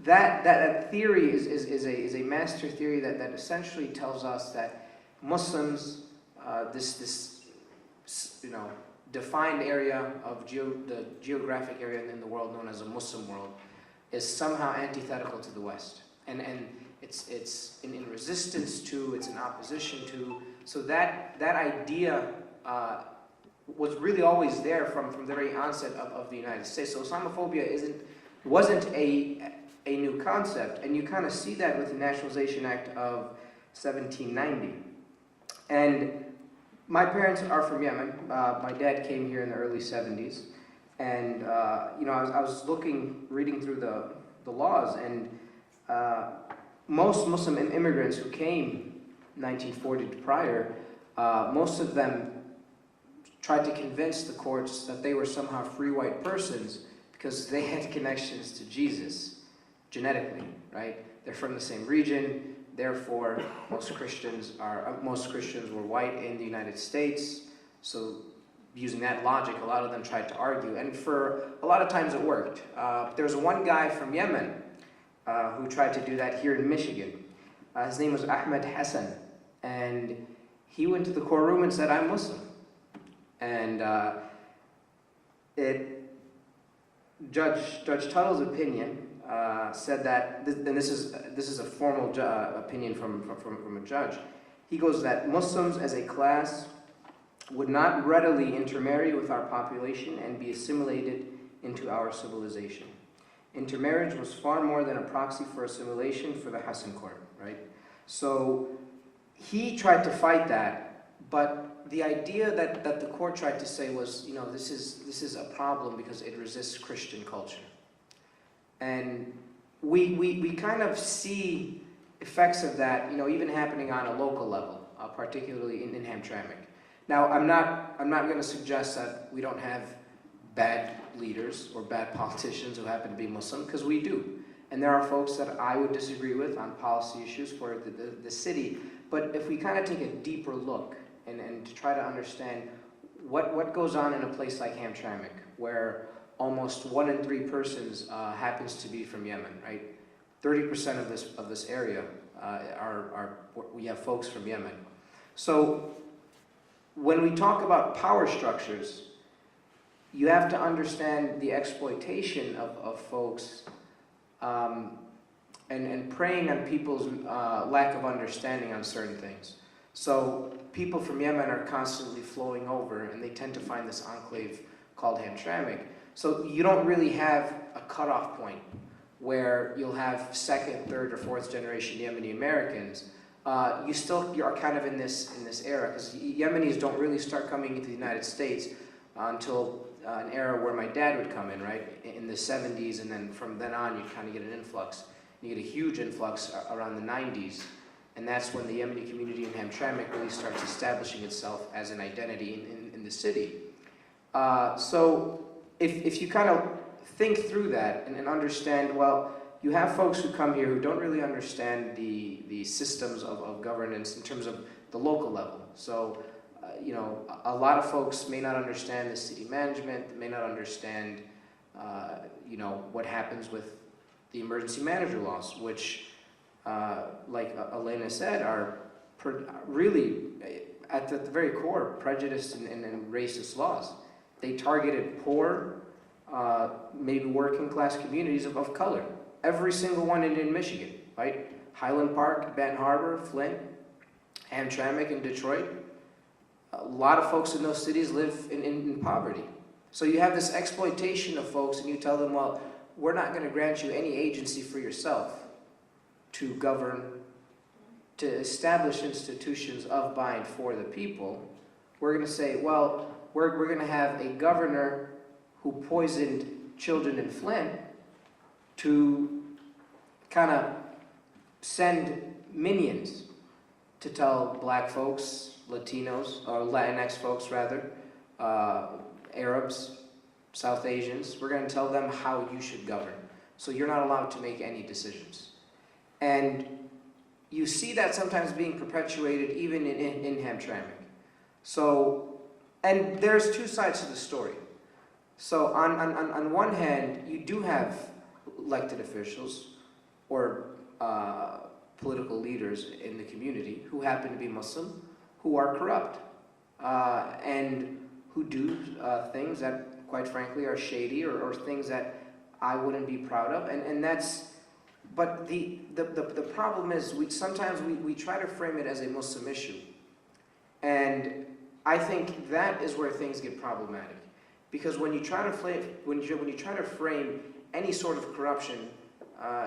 that theory is a master theory that essentially tells us that Muslims, this defined area of the geographic area in the world known as a Muslim world, is somehow antithetical to the West, and it's in resistance to, it's in opposition to. So that idea was really always there from the very onset of the United States. So Islamophobia wasn't a new concept, and you kind of see that with the Nationalization Act of 1790. And my parents are from Yemen. My dad came here in the early 70s, and I was reading through the laws, and most Muslim immigrants who came 1940 to prior, most of them tried to convince the courts that they were somehow free white persons because they had connections to Jesus genetically, right? They're from the same region, therefore most Christians were white in the United States. So using that logic, a lot of them tried to argue, and for a lot of times it worked. There was one guy from Yemen who tried to do that here in Michigan. His name was Ahmed Hassan, and he went to the courtroom and said, "I'm Muslim." And Judge Tuttle's opinion said that, and this is a formal opinion from a judge. He goes that Muslims as a class would not readily intermarry with our population and be assimilated into our civilization. Intermarriage was far more than a proxy for assimilation for the Hassan court, right? So he tried to fight that, but the idea that the court tried to say was, this is a problem because it resists Christian culture. And we kind of see effects of that, even happening on a local level, particularly in Hamtramck. Now, I'm not going to suggest that we don't have bad leaders or bad politicians who happen to be Muslim, because we do. And there are folks that I would disagree with on policy issues for the city. But if we kind of take a deeper look and to try to understand what goes on in a place like Hamtramck, where almost 1 in 3 persons happens to be from Yemen, right? 30% of this area we have folks from Yemen. So when we talk about power structures, you have to understand the exploitation of folks and preying on people's lack of understanding on certain things. So people from Yemen are constantly flowing over, and they tend to find this enclave called Hamtramck. So you don't really have a cutoff point where you'll have 2nd, 3rd, or 4th generation Yemeni Americans. You are kind of in this era, because Yemenis don't really start coming into the United States until an era where my dad would come in, right, in the 70s, and then from then on you kind of get an influx. You get a huge influx around the 90s, and that's when the Yemeni community in Hamtramck really starts establishing itself as an identity in the city. So if you kind of think through that and understand, well, you have folks who come here who don't really understand the systems of governance in terms of the local level. So, a lot of folks may not understand the city management, may not understand, what happens with the emergency manager laws, which, like Elena said, are really, at the very core, prejudiced and racist laws. They targeted poor, maybe working class communities of color. Every single one in Michigan, right? Highland Park, Benton Harbor, Flint, Hamtramck, and Detroit. A lot of folks in those cities live in poverty. So you have this exploitation of folks, and you tell them, well, we're not going to grant you any agency for yourself to govern, to establish institutions of, by, and for the people, we're going to say, well, we're going to have a governor who poisoned children in Flint to kind of send minions to tell black folks, Latinos, or Latinx folks rather, Arabs, South Asians, we're going to tell them how you should govern. So you're not allowed to make any decisions. And you see that sometimes being perpetuated even in Hamtramck. So, and there's two sides to the story. So on one hand, you do have elected officials or political leaders in the community who happen to be Muslim, who are corrupt, and who do things that, quite frankly, are shady or things that I wouldn't be proud of. And that's, but the problem is sometimes we try to frame it as a Muslim issue. And I think that is where things get problematic. Because when you try to frame any sort of corruption,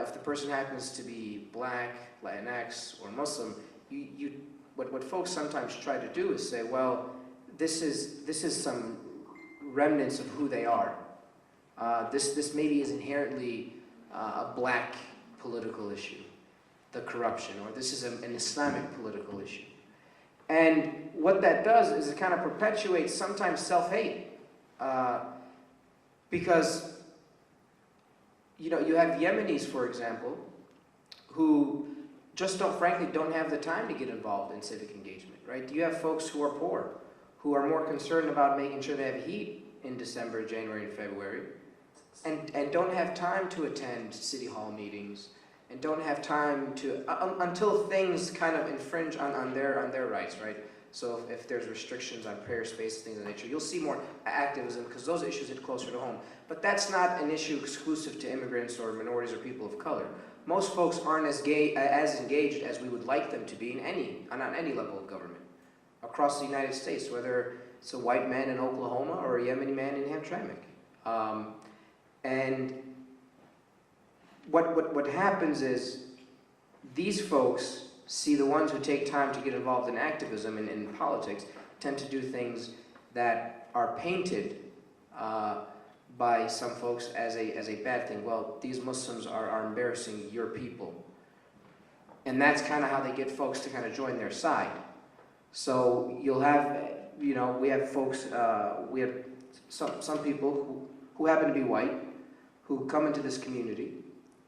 if the person happens to be black, Latinx, or Muslim, what folks sometimes try to do is say, well, this is some remnants of who they are. This maybe is inherently a black political issue, the corruption, or this is an Islamic political issue. And what that does is it kind of perpetuates sometimes self-hate. Because, you know, you have Yemenis, for example, who just frankly don't have the time to get involved in civic engagement, right? You have folks who are poor, who are more concerned about making sure they have heat in December, January, and February, and don't have time to attend city hall meetings, and don't have time to, until things kind of infringe on their rights, right? So if there's restrictions on prayer space, things of that nature, you'll see more activism because those issues hit closer to home. But that's not an issue exclusive to immigrants or minorities or people of color. Most folks aren't as engaged as we would like them to be on any level of government across the United States, whether it's a white man in Oklahoma or a Yemeni man in Hamtramck. And what happens is these folks see the ones who take time to get involved in activism and in politics tend to do things that are painted by some folks as a bad thing. Well, these Muslims are embarrassing your people. And that's kind of how they get folks to kind of join their side. So you'll have, you know, we have folks, we have some people who happen to be white, who come into this community,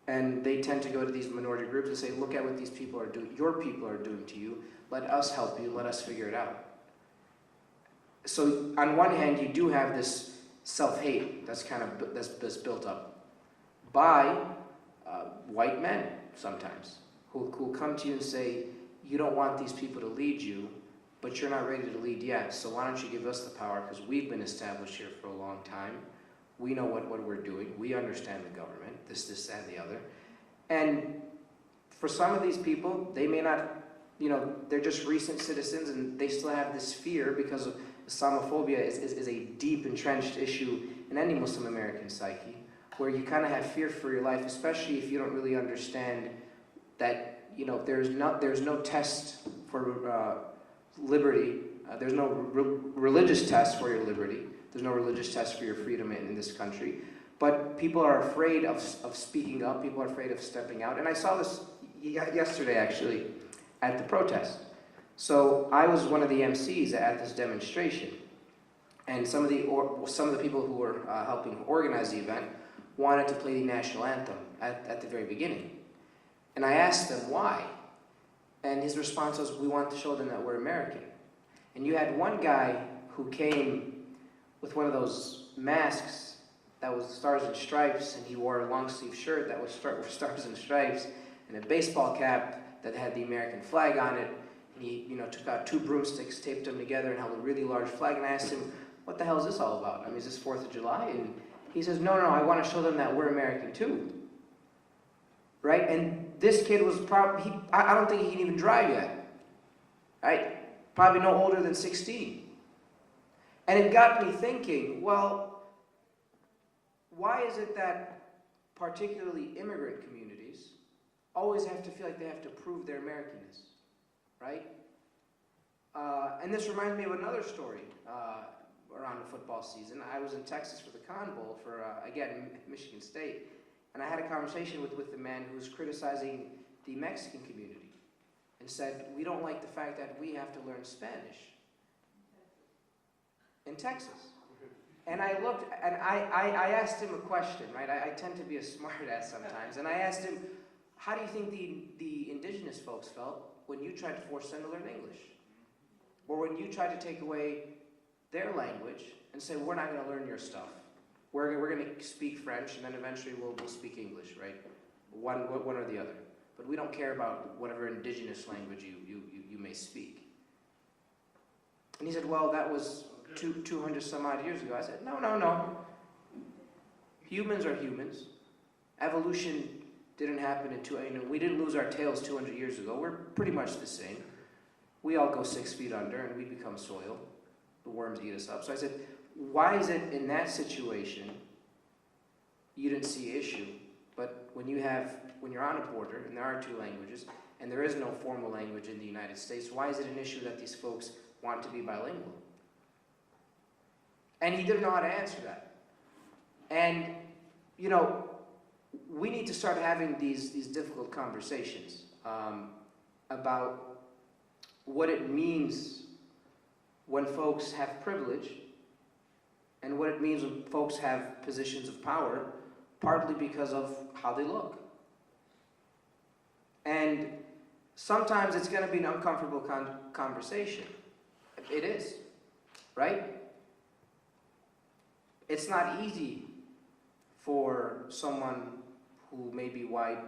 and they tend to go to these minority groups and say, look at what these people are doing, your people are doing to you, let us help you, let us figure it out. So on one hand, you do have this self-hate that's kind of, that's built up by white men sometimes, who come to you and say, you don't want these people to lead you, but you're not ready to lead yet, so why don't you give us the power, because we've been established here for a long time. We know what we're doing. We understand the government, this, that, and the other. And for some of these people, they may not, you know, they're just recent citizens and they still have this fear because of Islamophobia is a deep entrenched issue in any Muslim American psyche, where you kind of have fear for your life, especially if you don't really understand that, you know, there's no test for liberty, there's no religious test for your liberty. There's no religious test for your freedom in this country. But people are afraid of speaking up. People are afraid of stepping out. And I saw this yesterday, actually, at the protest. So I was one of the MCs at this demonstration. And some of the people who were helping organize the event wanted to play the national anthem at the very beginning. And I asked them why. And his response was, we want to show them that we're American. And you had one guy who came with one of those masks that was Stars and Stripes, and he wore a long sleeve shirt that was Stars and Stripes, and a baseball cap that had the American flag on it. And he, you know, took out 2 broomsticks, taped them together, and held a really large flag. And I asked him, what the hell is this all about? I mean, is this 4th of July? And he says, no, I want to show them that we're American too. Right? And this kid was probably, I don't think he can even drive yet. Right? Probably no older than 16. And it got me thinking, well, why is it that particularly immigrant communities always have to feel like they have to prove their Americanness, right? And this reminds me of another story around the football season. I was in Texas for the Con Bowl for, again, Michigan State, and I had a conversation with the man who was criticizing the Mexican community and said, we don't like the fact that we have to learn Spanish in Texas. And I looked, and I asked him a question, right? I tend to be a smart ass sometimes, and I asked him, how do you think the indigenous folks felt when you tried to force them to learn English? Or when you tried to take away their language and say, we're not going to learn your stuff. We're going to speak French, and then eventually we'll speak English, right? One or the other. But we don't care about whatever indigenous language you may speak. And he said, well, that was 200 some odd years ago. I said, no. Humans are humans. Evolution didn't happen in we didn't lose our tails 200 years ago. We're pretty much the same. We all go 6 feet under and we become soil. The worms eat us up. So I said, why is it in that situation you didn't see issue, but when you're on a border and there are 2 languages and there is no formal language in the United States, why is it an issue that these folks want to be bilingual? And he didn't know how to answer that. And, you know, we need to start having these difficult conversations about what it means when folks have privilege and what it means when folks have positions of power, partly because of how they look. And sometimes it's going to be an uncomfortable conversation. It is, right? It's not easy for someone who may be white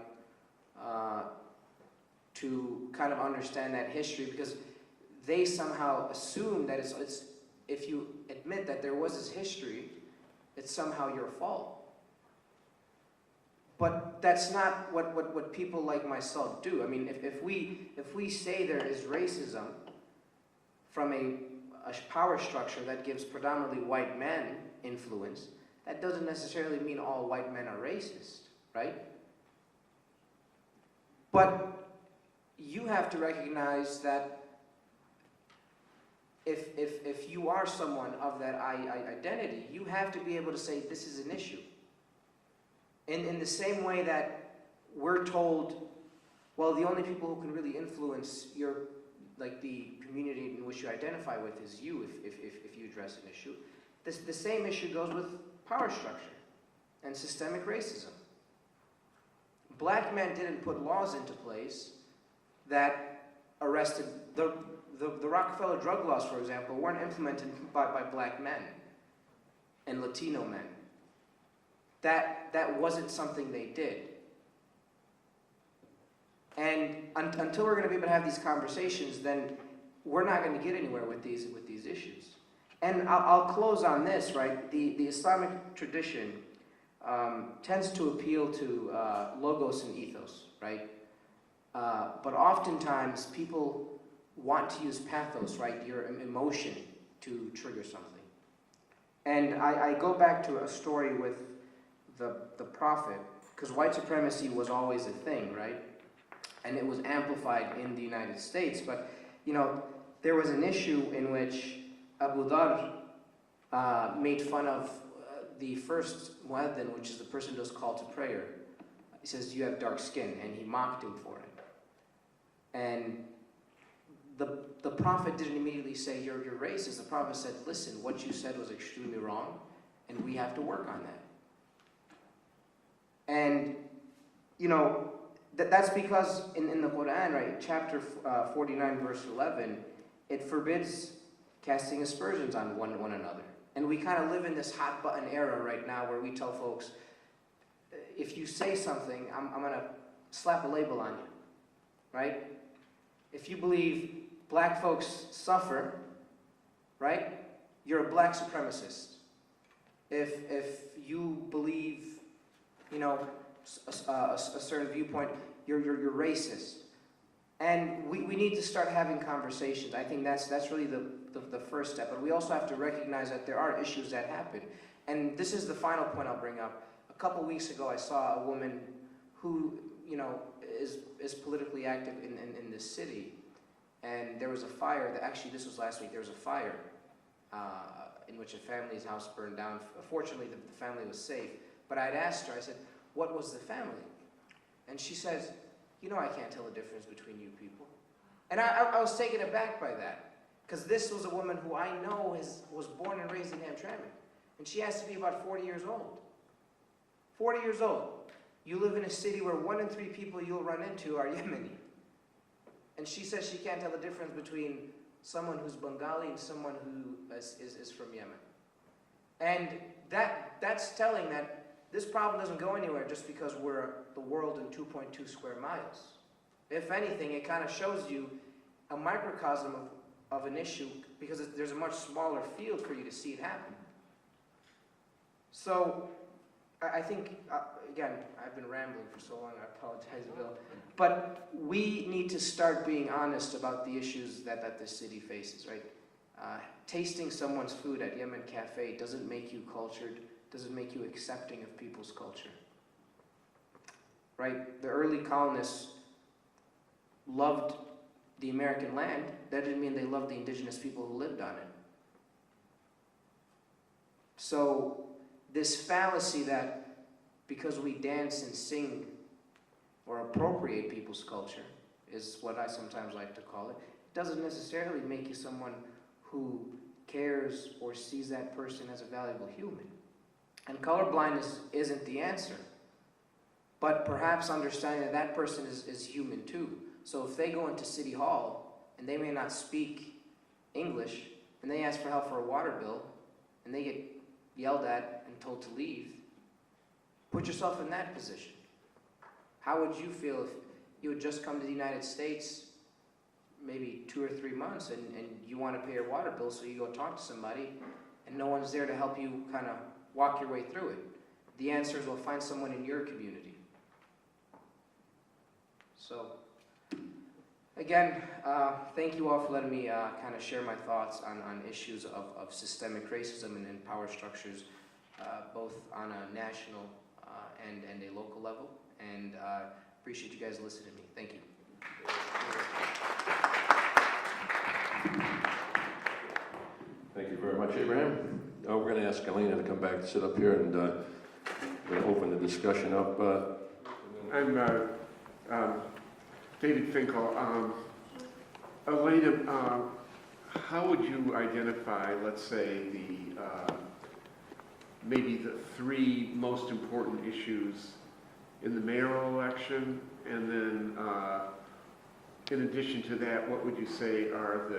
to kind of understand that history, because they somehow assume that it's if you admit that there was this history, it's somehow your fault. But that's not what people like myself do. I mean, if we say there is racism from a power structure that gives predominantly white men influence, that doesn't necessarily mean all white men are racist, right? But you have to recognize that if you are someone of that identity, you have to be able to say this is an issue. In the same way that we're told, well, the only people who can really influence the community in which you identify with is you if you address an issue. The same issue goes with power structure and systemic racism. Black men didn't put laws into place that arrested the Rockefeller drug laws, for example, weren't implemented by black men and Latino men. That wasn't something they did. And until we're going to be able to have these conversations, then we're not going to get anywhere with these issues. And I'll close on this, right? The Islamic tradition tends to appeal to logos and ethos, right? But oftentimes people want to use pathos, right? Your emotion to trigger something. And I go back to a story with the prophet, because white supremacy was always a thing, right? And it was amplified in the United States. But, you know, there was an issue in which Abu Dhar made fun of the first muezzin, which is the person who does call to prayer. He says, you have dark skin, and he mocked him for it. And the prophet didn't immediately say, you're racist. The prophet said, listen, what you said was extremely wrong, and we have to work on that. And, you know, that's because in the Quran, right, chapter 49, verse 11, it forbids casting aspersions on one another. And we kind of live in this hot button era right now where we tell folks, if you say something, I'm going to slap a label on you, right? If you believe black folks suffer, right, you're a black supremacist. If you believe, you know, a certain viewpoint, you're racist. And we need to start having conversations. I think that's really the first step. But we also have to recognize that there are issues that happen. And this is the final point I'll bring up. A couple weeks ago, I saw a woman who you know, is politically active in this city. And there was a fire, actually this was last week, there was a fire in which a family's house burned down. Fortunately, the family was safe. But I'd asked her, I said, what was the family? And she says, you know, I can't tell the difference between you people. And I was taken aback by that, because this was a woman who I know was born and raised in Hamtramck. And she has to be about 40 years old. 40 years old. You live in a city where 1 in 3 people you'll run into are Yemeni. And she says she can't tell the difference between someone who's Bengali and someone who is from Yemen. And that's telling that this problem doesn't go anywhere just because we're the world in 2.2 square miles. If anything, it kind of shows you a microcosm of an issue, because there's a much smaller field for you to see it happen. So I think, again, I've been rambling for so long, I apologize, Bill. But we need to start being honest about the issues that this city faces, right? Tasting someone's food at Yemen Cafe doesn't make you cultured, doesn't make you accepting of people's culture. Right? The early colonists loved the American land. That didn't mean they loved the indigenous people who lived on it. So this fallacy that because we dance and sing or appropriate people's culture, is what I sometimes like to call it, doesn't necessarily make you someone who cares or sees that person as a valuable human. And colorblindness isn't the answer. But perhaps understanding that that person is human too. So if they go into City Hall and they may not speak English, and they ask for help for a water bill, and they get yelled at and told to leave, put yourself in that position. How would you feel if you had just come to the United States maybe 2 or 3 months and you want to pay your water bill, so you go talk to somebody and no one's there to help you kind of walk your way through it? The answer is, well, find someone in your community. So, again, thank you all for letting me kind of share my thoughts on issues of systemic racism and power structures, both on a national and a local level. And appreciate you guys listening to me. Thank you. Thank you very much, Abraham. We're going to ask Elena to come back and sit up here and we're going to open the discussion up. I'm David Finkel. Elena, how would you identify, let's say, maybe the 3 most important issues in the mayoral election, and then in addition to that, what would you say are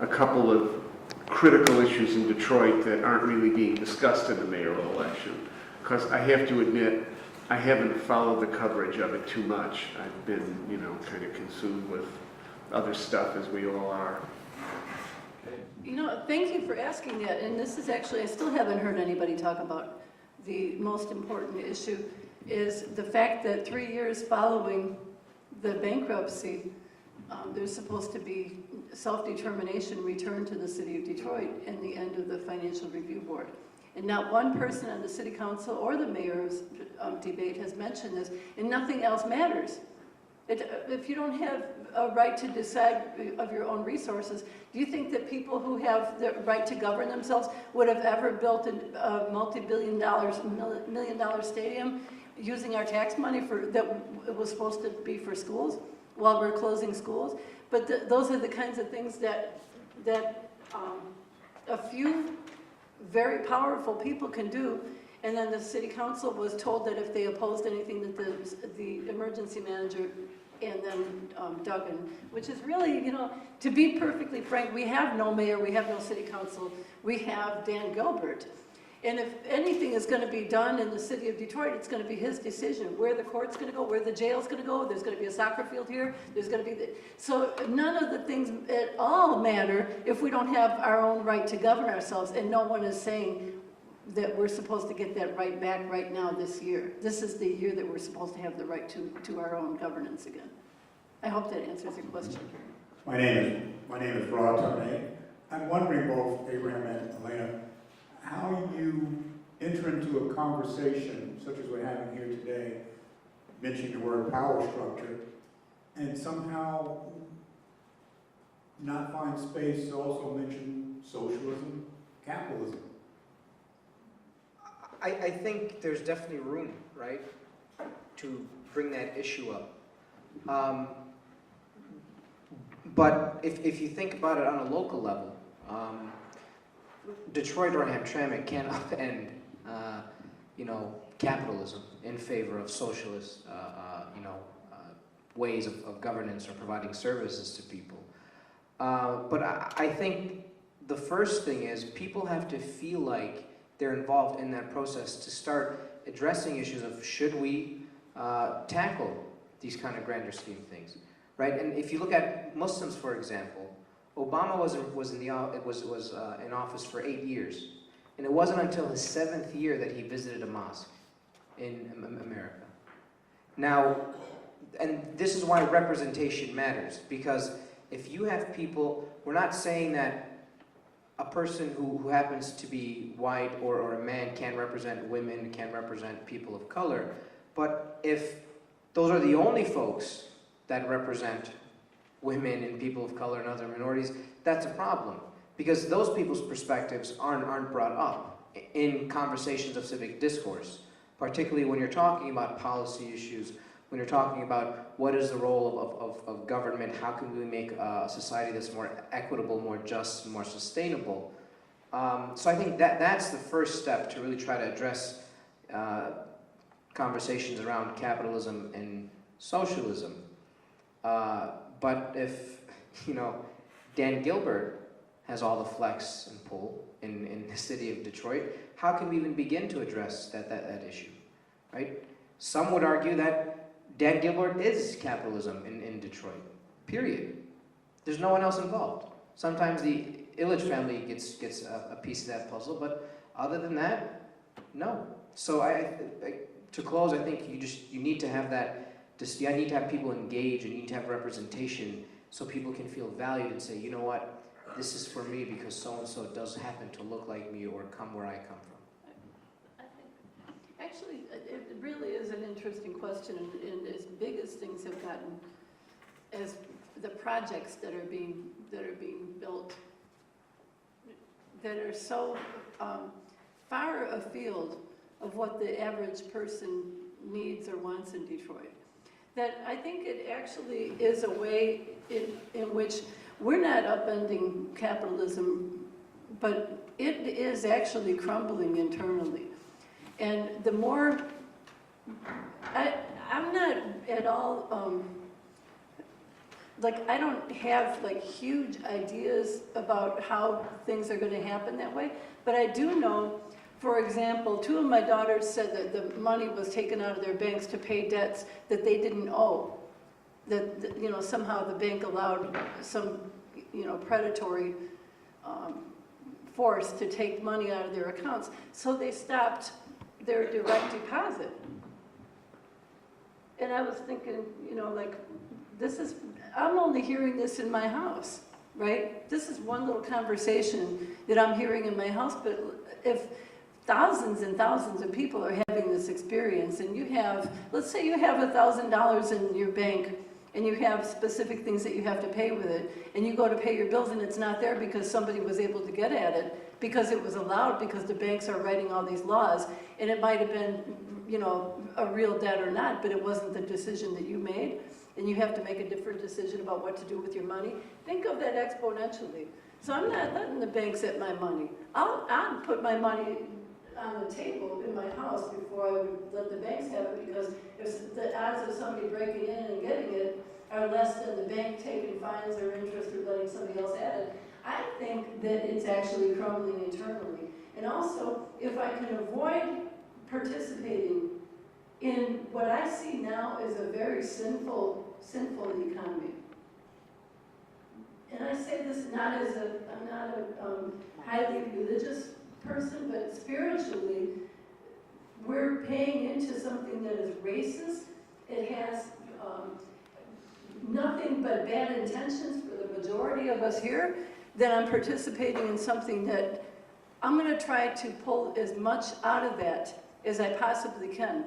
a couple of critical issues in Detroit that aren't really being discussed in the mayoral election? Because I have to admit, I haven't followed the coverage of it too much. I've been, kind of consumed with other stuff, as we all are. Thank you for asking that. And this is actually, I still haven't heard anybody talk about the most important issue, is the fact that 3 years following the bankruptcy, there's supposed to be self-determination returned to the city of Detroit and the end of the Financial Review Board. And not one person on the city council or the mayor's debate has mentioned this, and nothing else matters. If you don't have a right to decide of your own resources, do you think that people who have the right to govern themselves would have ever built a multi-billion dollars, $1 million stadium using our tax money that was supposed to be for schools while we're closing schools? But those are the kinds of things that a few very powerful people can do. And then the city council was told that if they opposed anything, that the emergency manager and then Duggan, which is really, to be perfectly frank, we have no mayor, we have no city council, we have Dan Gilbert. And if anything is going to be done in the city of Detroit, it's going to be his decision. Where the court's going to go, where the jail's going to go, there's going to be a soccer field here, there's going to be... So none of the things at all matter if we don't have our own right to govern ourselves, and no one is saying that we're supposed to get that right back right now this year. This is the year that we're supposed to have the right to our own governance again. I hope that answers your question. My name is Coleman A. I'm wondering, both Abraham and Elena, how you enter into a conversation such as we're having here today mentioning the word power structure, and somehow not find space to also mention socialism, capitalism. I think there's definitely room, right, to bring that issue up. But if you think about it on a local level, Detroit or Hamtramck can't upend, capitalism in favor of socialist, ways of governance or providing services to people. But I think the first thing is people have to feel like they're involved in that process to start addressing issues of should we tackle these kind of grander scheme things, right? And if you look at Muslims, for example, Obama was in office for 8 years, and it wasn't until his 7th year that he visited a mosque in America. Now, and this is why representation matters, because if you have people, we're not saying that a person who happens to be white or a man can't represent women, can't represent people of color, but if those are the only folks that represent women and people of color and other minorities, that's a problem. Because those people's perspectives aren't brought up in conversations of civic discourse, particularly when you're talking about policy issues, when you're talking about what is the role of government, how can we make a society that's more equitable, more just, more sustainable. So I think that's the first step to really try to address conversations around capitalism and socialism. But if, Dan Gilbert has all the flex and pull in the city of Detroit, how can we even begin to address that issue, right? Some would argue that Dan Gilbert is capitalism in Detroit, period. There's no one else involved. Sometimes the Illich family gets a piece of that puzzle, but other than that, no. So to close, I think you need to have that, you need to have people engage, and you need to have representation so people can feel valued and say, you know what, this is for me because so-and-so does happen to look like me or come where I come from. Actually, it really is an interesting question, and as big as things have gotten, as the projects that are being built, that are so far afield of what the average person needs or wants in Detroit, that I think it actually is a way in which we're not upending capitalism, but it is actually crumbling internally. And the more, I'm not at all, I don't have huge ideas about how things are going to happen that way, but I do know, for example, 2 of my daughters said that the money was taken out of their banks to pay debts that they didn't owe. That somehow the bank allowed some, predatory force to take money out of their accounts. So they stopped their direct deposit. And I was thinking, I'm only hearing this in my house, right? This is one little conversation that I'm hearing in my house, but if thousands and thousands of people are having this experience, and you have, let's say you have $1,000 in your bank, and you have specific things that you have to pay with it, and you go to pay your bills and it's not there because somebody was able to get at it, because it was allowed, because the banks are writing all these laws, and it might have been, a real debt or not, but it wasn't the decision that you made, and you have to make a different decision about what to do with your money. Think of that exponentially. So I'm not letting the banks at my money. I'll put my money on the table in my house before I would let the banks have it, because if the odds of somebody breaking in and getting it are less than the bank taking fines or interest or letting somebody else add it, I think that it's actually crumbling internally. And also, if I can avoid participating in what I see now is a very sinful economy. And I say this not as I'm not a highly religious person, but spiritually, we're paying into something that is racist. It has nothing but bad intentions for the majority of us here. Then I'm participating in something that I'm going to try to pull as much out of that as I possibly can.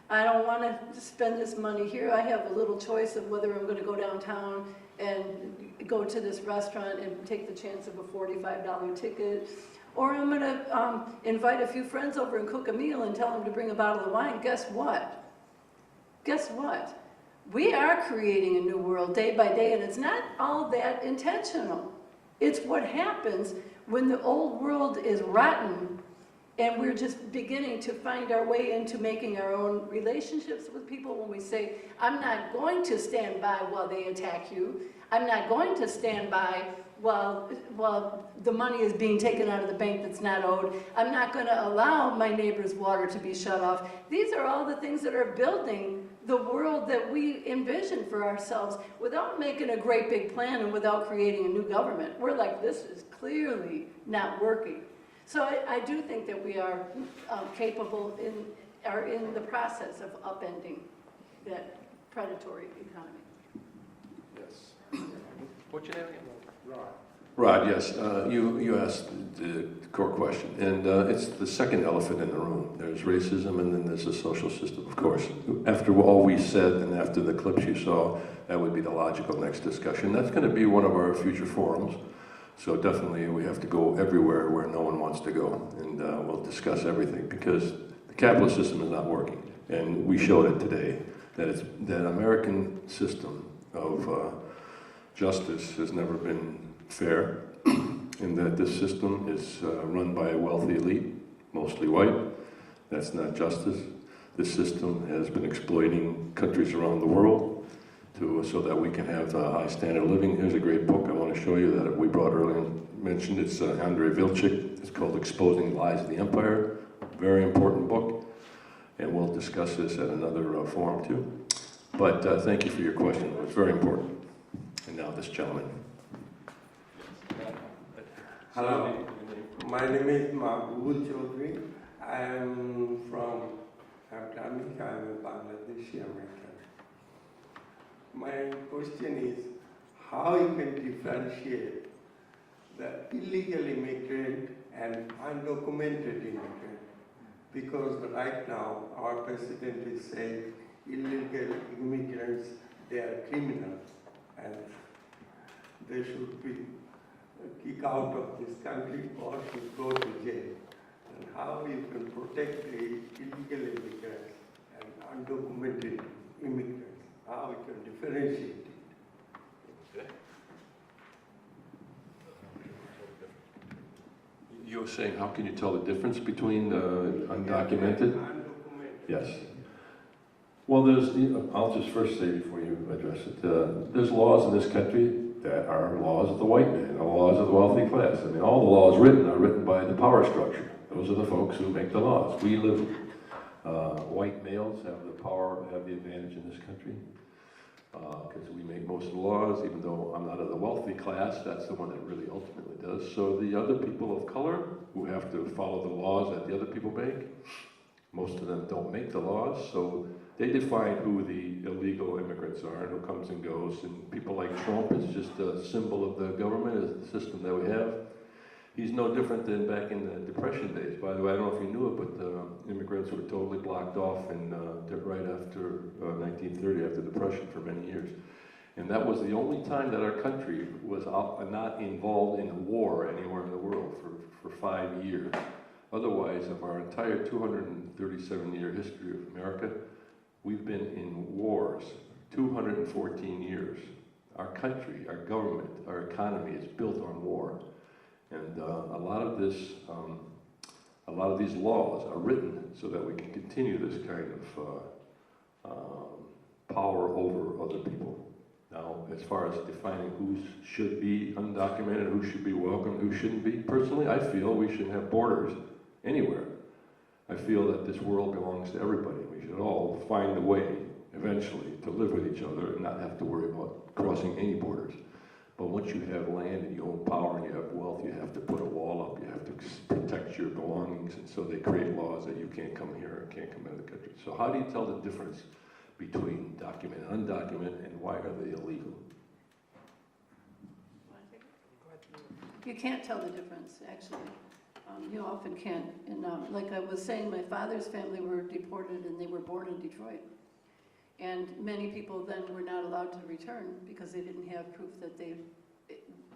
I don't want to spend this money here. I have a little choice of whether I'm going to go downtown and go to this restaurant and take the chance of a $45 ticket, or I'm going to invite a few friends over and cook a meal and tell them to bring a bottle of wine. Guess what? Guess what? We are creating a new world day by day, and it's not all that intentional. It's what happens when the old world is rotten and we're just beginning to find our way into making our own relationships with people. When we say, I'm not going to stand by while they attack you. I'm not going to stand by while the money is being taken out of the bank that's not owed. I'm not going to allow my neighbor's water to be shut off. These are all the things that are building the world that we envision for ourselves without making a great big plan and without creating a new government. We're like, this is clearly not working. So I do think that we are capable are in the process of upending that predatory economy. Yes. What's your name again? Rod. Rod, yes. You asked the core question, and it's the second elephant in the room. There's racism, and then there's the social system, of course. After all we said, and after the clips you saw, that would be the logical next discussion. That's going to be one of our future forums. So definitely we have to go everywhere where no one wants to go, and we'll discuss everything, because the capitalist system is not working. And we showed it today, that American system of justice has never been fair, in that this system is run by a wealthy elite, mostly white. That's not justice. This system has been exploiting countries around the world so that we can have a high standard of living. Here's a great book I want to show you that we brought earlier and mentioned. It's Andrei Vilchik. It's called Exposing the Lies of the Empire. Very important book, and we'll discuss this at another forum too. But thank you for your question. It was very important. And now this gentleman. Hello, my name is Mahbub Chaudhry. I am from Hamtramck. I am a Bangladeshi American. My question is, how you can differentiate the illegal immigrant and undocumented immigrant? Because right now, our president is saying illegal immigrants, they are criminals and they should be kicked out of this country or should go to jail. And how you can protect the illegal immigrants and undocumented immigrants? How we can differentiate it? Okay. You were saying, how can you tell the difference between undocumented? Undocumented. Yes. Well, I'll just first say before you address it, there's laws in this country that are laws of the white man, laws of the wealthy class. I mean, all the laws written are written by the power structure. Those are the folks who make the laws. We live, white males have the power, have the advantage in this country, because we make most of the laws, even though I'm not of the wealthy class, that's the one that really ultimately does. So the other people of color who have to follow the laws that the other people make, most of them don't make the laws, so they define who the illegal immigrants are and who comes and goes, and people like Trump is just a symbol of the government, is the system that we have. He's no different than back in the Depression days. By the way, I don't know if you knew it, but immigrants were totally blocked off in, right after 1930, after the Depression for many years. And that was the only time that our country was not involved in a war anywhere in the world for 5 years. Otherwise, of our entire 237-year history of America, we've been in wars 214 years. Our country, our government, our economy is built on war. And a lot of these laws are written so that we can continue this kind of power over other people. Now, as far as defining who should be undocumented, who should be welcome, who shouldn't be, personally, I feel we shouldn't have borders anywhere. I feel that this world belongs to everybody. We should all find a way, eventually, to live with each other and not have to worry about crossing any borders. But once you have land and you own power and you have wealth, you have to put a wall up, you have to protect your belongings, and so they create laws that you can't come here and can't come into the country. So how do you tell the difference between documented and undocumented, and why are they illegal? You can't tell the difference, actually. You often can't. And like I was saying, my father's family were deported and they were born in Detroit. And many people then were not allowed to return because they didn't have proof that they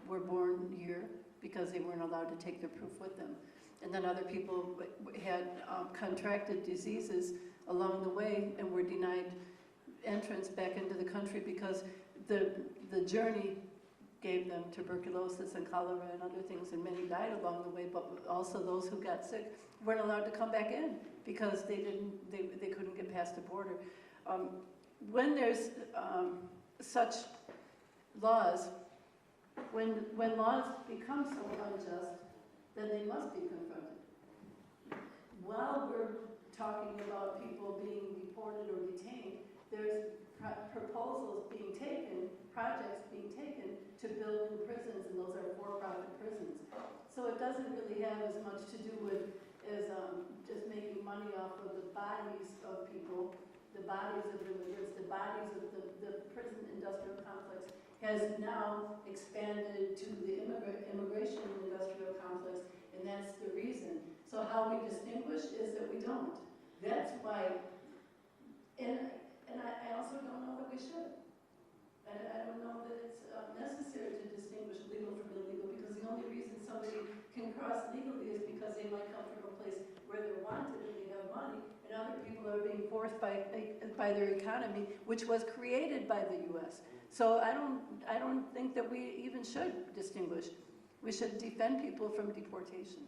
were born here, because they weren't allowed to take their proof with them. And then other people had contracted diseases along the way and were denied entrance back into the country because the journey gave them tuberculosis and cholera and other things, and many died along the way, but also those who got sick weren't allowed to come back in because they couldn't get past the border. When there's such laws, when laws become so unjust, then they must be confronted. While we're talking about people being deported or detained, there's proposals being taken, projects being taken to build new prisons, and those are for-profit prisons. So it doesn't really have as much to do with as just making money off of the bodies of people, the bodies of immigrants, the bodies of the prison industrial complex has now expanded to the immigration industrial complex, and that's the reason. So how we distinguish is that we don't. That's why, and I also don't know that we should. I don't know that it's necessary to distinguish legal from illegal, because the only reason somebody can cross legally is because they might come from a place where they're wanted and they have money, and other people are being forced by their economy, which was created by the U.S. So I don't think that we even should distinguish. We should defend people from deportation.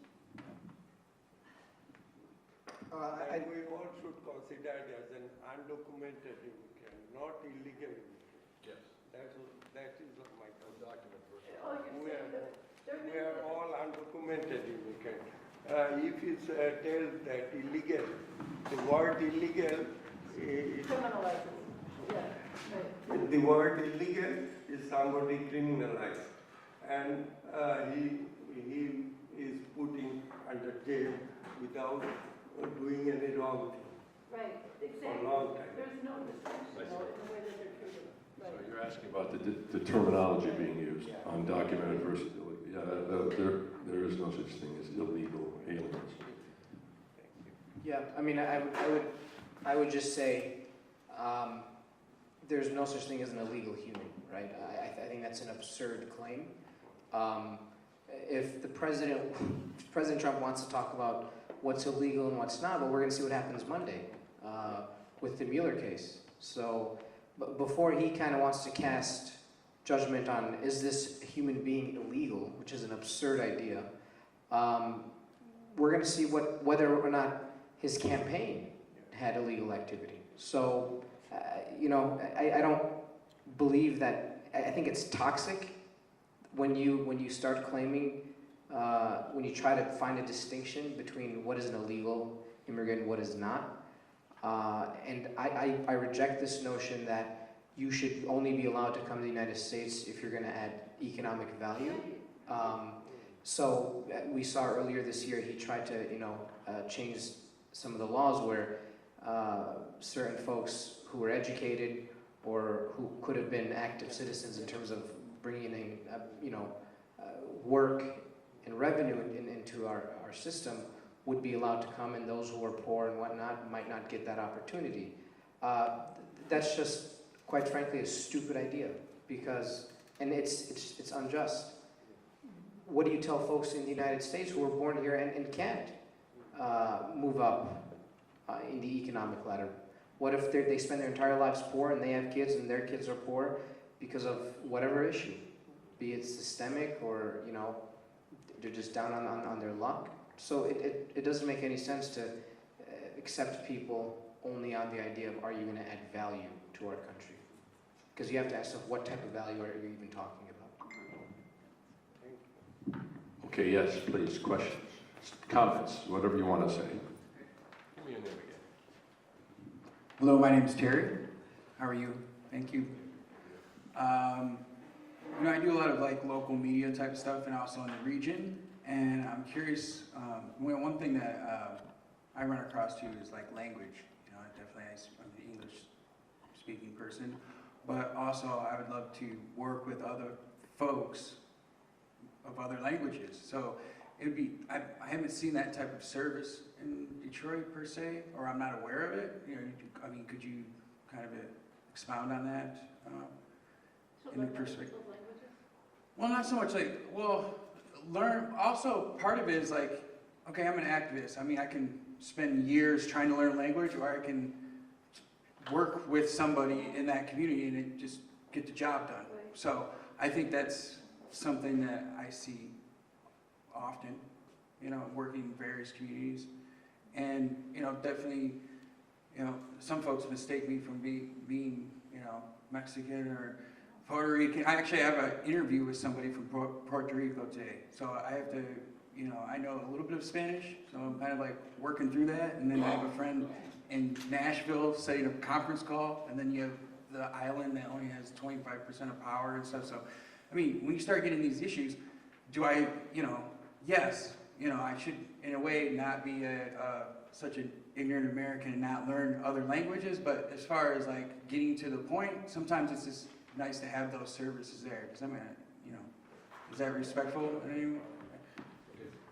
And we all should consider it as an undocumented immigrant, not illegal immigrant. Yes. That is my concern. Oh, We are all undocumented immigrant. If it's told that illegal, the word illegal is Criminalizes. Yeah, right. the word illegal is somebody criminalized, and he is put in under jail without doing any wrong thing. Right, For exactly. a long time. There's no distinction Right. in the way that they're treated. So Right. you're asking about the terminology being used, undocumented versus illegal. Yeah, there is no such thing as illegal aliens. Yeah, I mean, I would just say there's no such thing as an illegal human, right? I think that's an absurd claim. If President Trump wants to talk about what's illegal and what's not, well, we're going to see what happens Monday with the Mueller case. So, but before he kind of wants to cast judgment on is this human being illegal, which is an absurd idea, we're going to see whether or not his campaign had illegal activity. So, I don't believe that. I think it's toxic when you start claiming, when you try to find a distinction between what is an illegal immigrant and what is not. And I reject this notion that you should only be allowed to come to the United States if you're going to add economic value. So we saw earlier this year he tried to change some of the laws where certain folks who were educated or who could have been active citizens in terms of bringing in work and revenue into our system would be allowed to come, and those who were poor and whatnot might not get that opportunity. That's just, quite frankly, a stupid idea, because, and it's unjust. What do you tell folks in the United States who were born here and can't move up in the economic ladder? What if they spend their entire lives poor and they have kids and their kids are poor because of whatever issue, be it systemic or they're just down on their luck? So it doesn't make any sense to accept people only on the idea of, are you going to add value to our country? Because you have to ask yourself, what type of value are you even talking about? Okay, yes, please, questions, comments, whatever you want to say. Give me your name again. Hello, my name is Terry. How are you? Thank you. I do a lot of local media type stuff and also in the region. And I'm curious, one thing that I run across too is language. Definitely I'm an English speaking person, but also I would love to work with other folks of other languages. So I haven't seen that type of service in Detroit per se, or I'm not aware of it. You know, I mean, could you kind of expound on that in the perspective? Well, not so much like, well, learn, also part of it is like, okay, I'm an activist. I mean, I can spend years trying to learn language, or I can work with somebody in that community and it just get the job done. So I think that's something that I see often, you know, working in various communities. And, you know, definitely, you know, some folks mistake me from being, you know, Mexican or Puerto Rican. I actually have an interview with somebody from Puerto Rico today. So I have to, you know, I know a little bit of Spanish, so I'm kind of like working through that. And then I have a friend in Nashville setting up a conference call, and then you have the island that only has 25% of power and stuff. So, I mean, when you start getting these issues, do I, you know, yes, you know, I should, in a way, not be such an ignorant American and not learn other languages, but as far as like getting to the point, sometimes it's just nice to have those services there. Because I mean, you know, is that respectful in any way?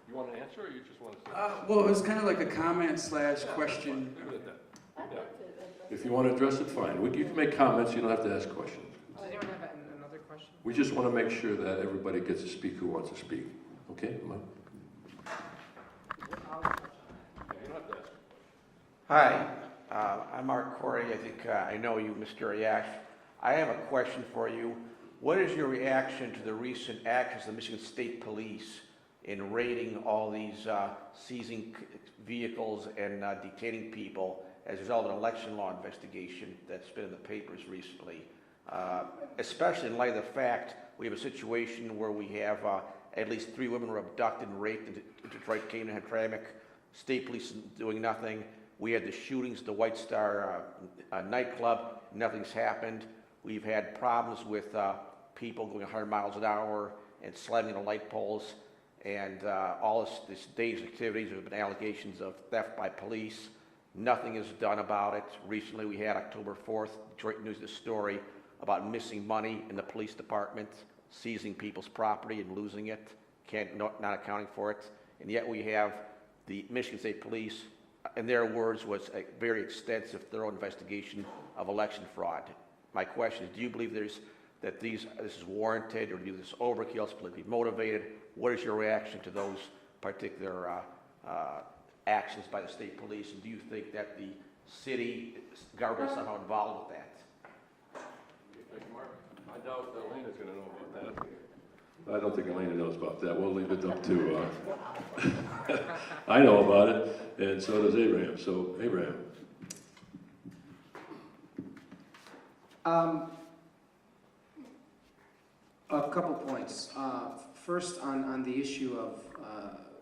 You want to answer, or you just want to say? Well, it was kind of like a comment slash question. Leave it at that. Yeah. If you want to address it, fine. You can make comments, you don't have to ask questions. Does anyone have another question? We just want to make sure that everybody gets to speak who wants to speak. Okay, Mike? You don't have to ask. Hi, I'm Mark Corey. I think I know you, Mr. Aiyash. I have a question for you. What is your reaction to the recent actions of the Michigan State Police in raiding all these seizing vehicles and detaining people as a result of an election law investigation that's been in the papers recently? Especially in light of the fact we have a situation where we have at least 3 women were abducted and raped in Detroit, Coleman A, Hamtramck. State police doing nothing. We had the shootings at the White Star nightclub. Nothing's happened. We've had problems with people going 100 miles an hour and slamming into light poles. And all this day's activities, there have been allegations of theft by police. Nothing is done about it. Recently we had October 4th, Detroit News, this story about missing money in the police department, seizing people's property and losing it, not accounting for it. And yet we have the Michigan State Police, in their words, was a very extensive, thorough investigation of election fraud. My question is, do you believe this is warranted, or do you believe this is overkill, it's politically motivated? What is your reaction to those particular actions by the state police, and do you think that the city government is somehow involved with that? Thank you, Mark. I doubt Elena's going to know about that. I don't think Elena knows about that. We'll leave it up to, I know about it, and so does Abraham. So, Abraham. A couple points. First, on the issue of,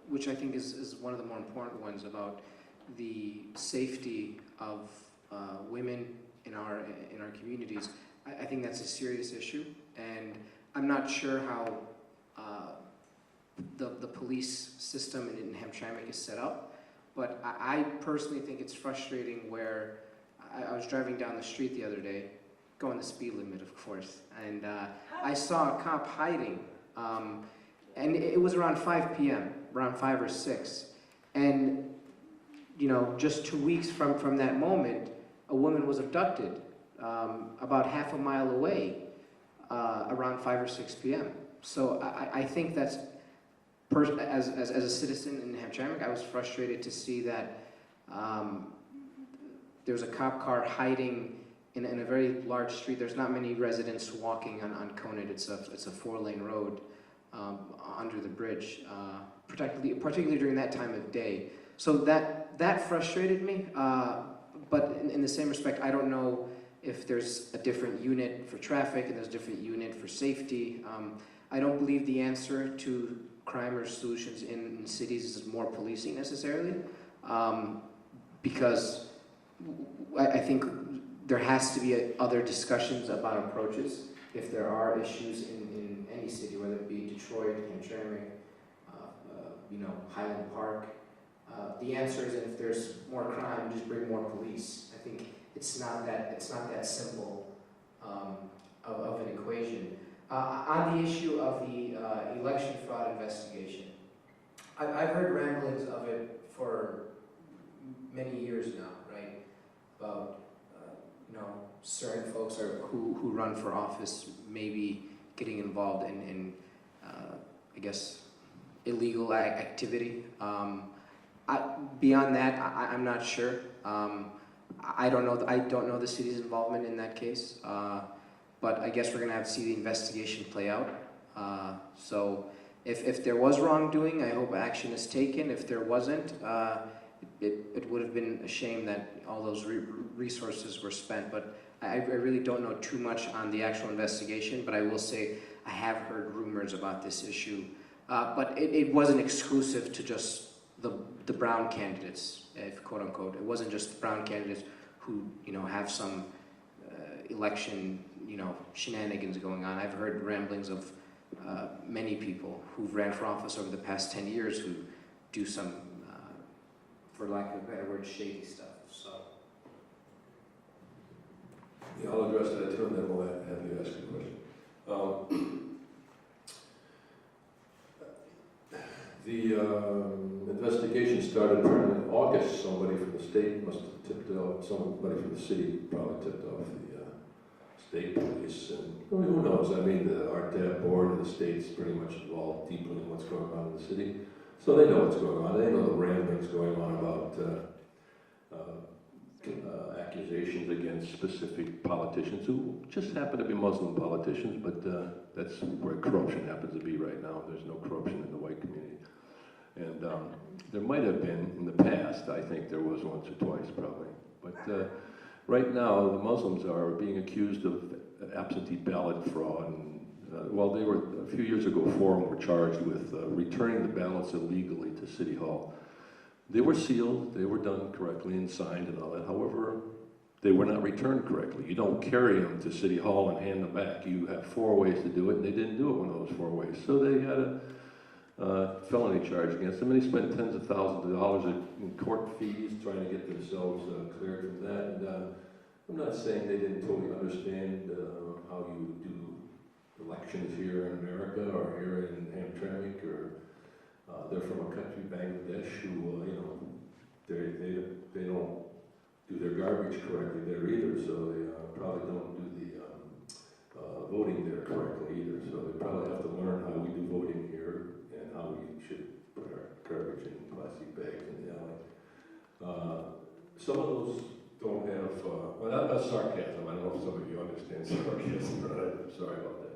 which I think is one of the more important ones, about the safety of women in our communities. I think that's a serious issue, and I'm not sure how the police system in Hamtramck is set up, but I personally think it's frustrating where I was driving down the street the other day, going the speed limit, of course, and I saw a cop hiding, and it was around 5 p.m., around 5 or 6, and you know, just 2 weeks from that moment, a woman was abducted about half a mile away, around 5 or 6 p.m. So I think that's, as a citizen in Hamtramck, I was frustrated to see that there was a cop car hiding in a very large street. There's not many residents walking on Conant. It's a 4-lane road under the bridge, particularly during that time of day. So that frustrated me. But in the same respect, I don't know if there's a different unit for traffic and there's a different unit for safety. I don't believe the answer to crime or solutions in cities is more policing necessarily, because I think there has to be other discussions about approaches if there are issues in any city, whether it be Detroit, Hamtramck, Highland Park. The answer is if there's more crime, just bring more police. I think it's not that simple of an equation. On the issue of the election fraud investigation, I've heard ramblings of it for many years now, right? About, certain folks who run for office maybe getting involved in I guess, illegal activity. Beyond that, I'm not sure. I don't know the city's involvement in that case, but I guess we're gonna have to see the investigation play out. So if there was wrongdoing, I hope action is taken. If there wasn't, it would have been a shame that all those resources were spent. But I really don't know too much on the actual investigation, but I will say I have heard rumors about this issue. But it wasn't exclusive to just the brown candidates, if quote unquote. It wasn't just the brown candidates who, have some election, shenanigans going on. I've heard ramblings of many people who've ran for office over the past 10 years who do some, for lack of a better word, shady stuff. So. Yeah, I'll address that too, and then we'll have you ask a question. The investigation started in August. Somebody from the state must have tipped off, somebody from the city probably tipped off the state police. And who knows? I mean, the RTAP board and the state's pretty much involved deeply in what's going on in the city. So they know what's going on. They know the ramblings going on about accusations against specific politicians who just happen to be Muslim politicians, but that's where corruption happens to be right now. There's no corruption in the white community. And there might have been in the past, I think there was once or twice probably. But right now, the Muslims are being accused of absentee ballot fraud. And, they were, a few years ago, 4 of them were charged with returning the ballots illegally to City Hall. They were sealed, they were done correctly and signed and all that. However, they were not returned correctly. You don't carry them to City Hall and hand them back. You have 4 ways to do it, and they didn't do it one of those 4 ways. So they had a felony charge against them, and they spent tens of thousands of dollars in court fees trying to get themselves cleared from that. And I'm not saying they didn't totally understand how you do elections here in America or here in Hamtramck, or they're from a country, Bangladesh, who they don't do their garbage correctly there either, so they probably don't do the voting there correctly either. So they probably have to learn how we do voting here and how we should put our garbage in plastic bags in the alley. Some of those don't have, that's sarcasm. I don't know if some of you understand sarcasm, but I'm sorry about that.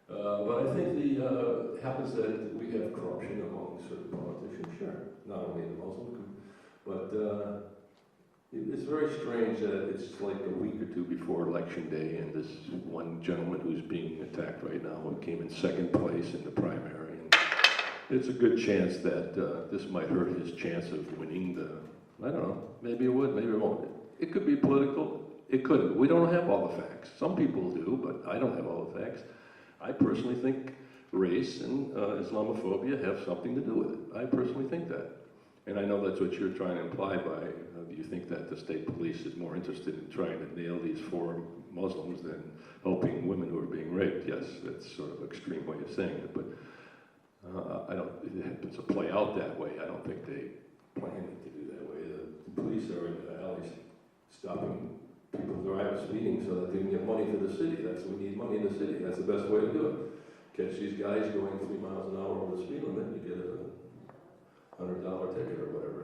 But I think it happens that we have corruption among certain politicians, sure. Not only in the Muslim, but it's very strange that it's like a week or 2 before Election Day, and this one gentleman who's being attacked right now came in 2nd place in the primary. And it's a good chance that this might hurt his chance of winning I don't know, maybe it would, maybe it won't. It could be political, it couldn't. We don't have all the facts. Some people do, but I don't have all the facts. I personally think race and Islamophobia have something to do with it. I personally think that. And I know that's what you're trying to imply by, you think that the state police is more interested in trying to nail these 4 Muslims than helping women who are being raped. Yes, that's sort of an extreme way of saying it, but it happens to play out that way. I don't think they planned it to do that way. The police are in the alleys stopping people driving, speeding, so that they can get money for the city. We need money in the city. That's the best way to do it. Catch these guys going 3 miles an hour over the speed limit, you get a $100 ticket or whatever.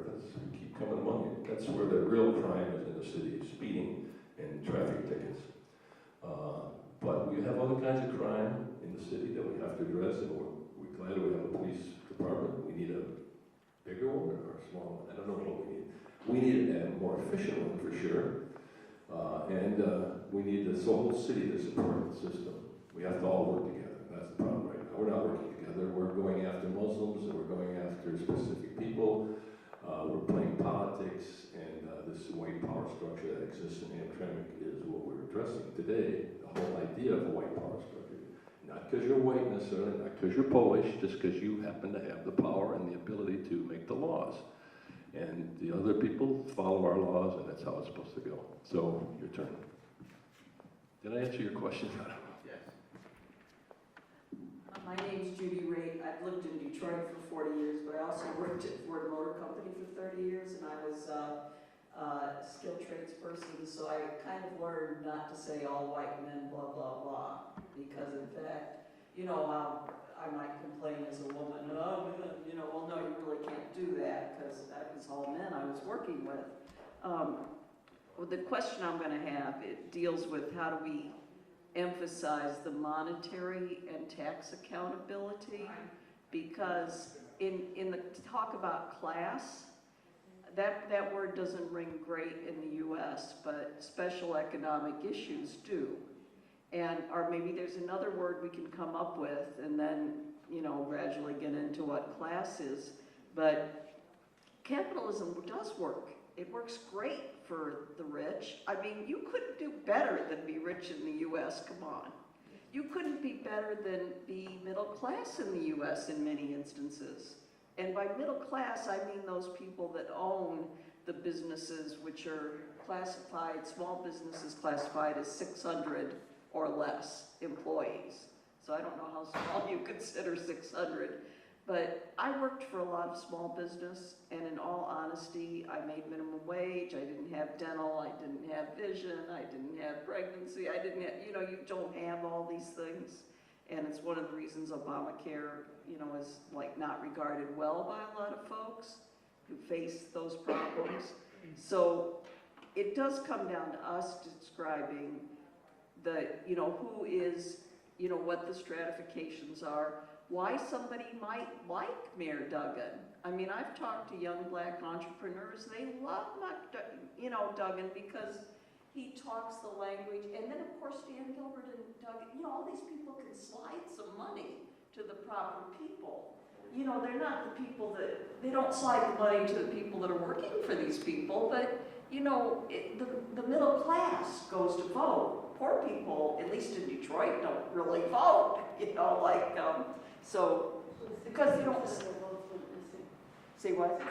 Keep coming money. That's where the real crime is in the city: speeding and traffic tickets. But we have other kinds of crime in the city that we have to address, and we're glad we have a police department. We need a bigger one or a small one. I don't know what we need. We need a more efficient one for sure. And we need the whole city to support the system. We have to all work together. That's the problem right now. We're not working together. We're going after Muslims, and we're going after specific people. We're playing politics, and this white power structure that exists in Hamtramck is what we're addressing today. The whole idea of a white power structure. Not because you're white necessarily, not because you're Polish, just because you happen to have the power and the ability to make the laws. And the other people follow our laws, and that's how it's supposed to go. So, your turn. Did I answer your question? Yes. My name's Judy Ray. I've lived in Detroit Detroit for 40 years, but I also worked at Ford Motor Company for 30 years, and I was a skilled trades person, so I kind of learned not to say all white men, blah, blah, blah, because in fact, you know, I might complain as a woman, oh, you know, well, no, you really can't do that, because that was all men I was working with. Well, the question I'm going to have, it deals with how do we emphasize the monetary and tax accountability, because in the talk about class, that word doesn't ring great in the U.S., but special economic issues do. And, or maybe there's another word we can come up with and then, you know, gradually get into what class is. But capitalism does work. It works great for the rich. I mean, you couldn't do better than be rich in the U.S., come on. You couldn't be better than be middle class in the U.S. in many instances. And by middle class, I mean those people that own the businesses which are classified, small businesses classified as 600 or less employees. So I don't know how small you consider 600. But I worked for a lot of small business, and in all honesty, I made minimum wage, I didn't have dental, I didn't have vision, I didn't have pregnancy, I didn't have, you know, you don't have all these things. And it's one of the reasons Obamacare, you know, is like not regarded well by a lot of folks who face those problems. So it does come down to us describing the, you know, who is, you know, what the stratifications are, why somebody might like Mayor Duggan. I mean, I've talked to young black entrepreneurs, they love, you know, Duggan because he talks the language, and then of course Dan Gilbert and Duggan, you know, all these people can slide some money to the proper people. You know, they're not the people that, they don't slide the money to the people that are working for these people, but, you know, the middle class goes to vote. Poor people, at least in Detroit, don't really vote, you know, like, so, because you don't, say what? 50%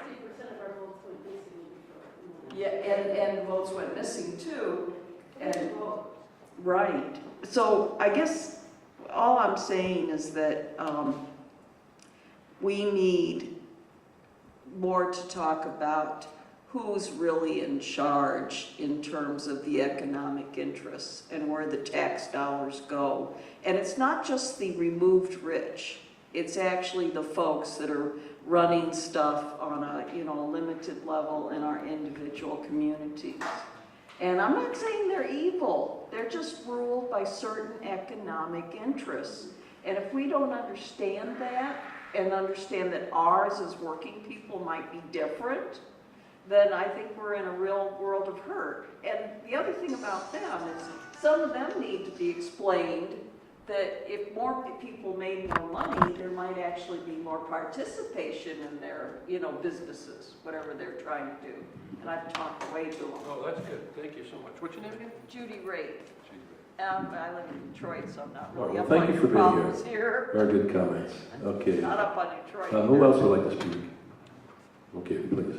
of our votes went missing. Yeah, and votes went missing too, and, right. So I guess all I'm saying is that we need more to talk about who's really in charge in terms of the economic interests and where the tax dollars go. And it's not just the removed rich, it's actually the folks that are running stuff on a, you know, a limited level in our individual communities. And I'm not saying they're evil, they're just ruled by certain economic interests. And if we don't understand that, and understand that ours as working people might be different, then I think we're in a real world of hurt. And the other thing about them is some of them need to be explained that if more people made more money, there might actually be more participation in their, you know, businesses, whatever they're trying to do. And I've talked way too long. Oh, that's good. Thank you so much. What's your name again? Judy Raitt. I live in Detroit, so I'm not really Well, up thank on you your for being here. problems here. Very good comments. Okay. Not up on Detroit. Who else would like to speak? Okay, please.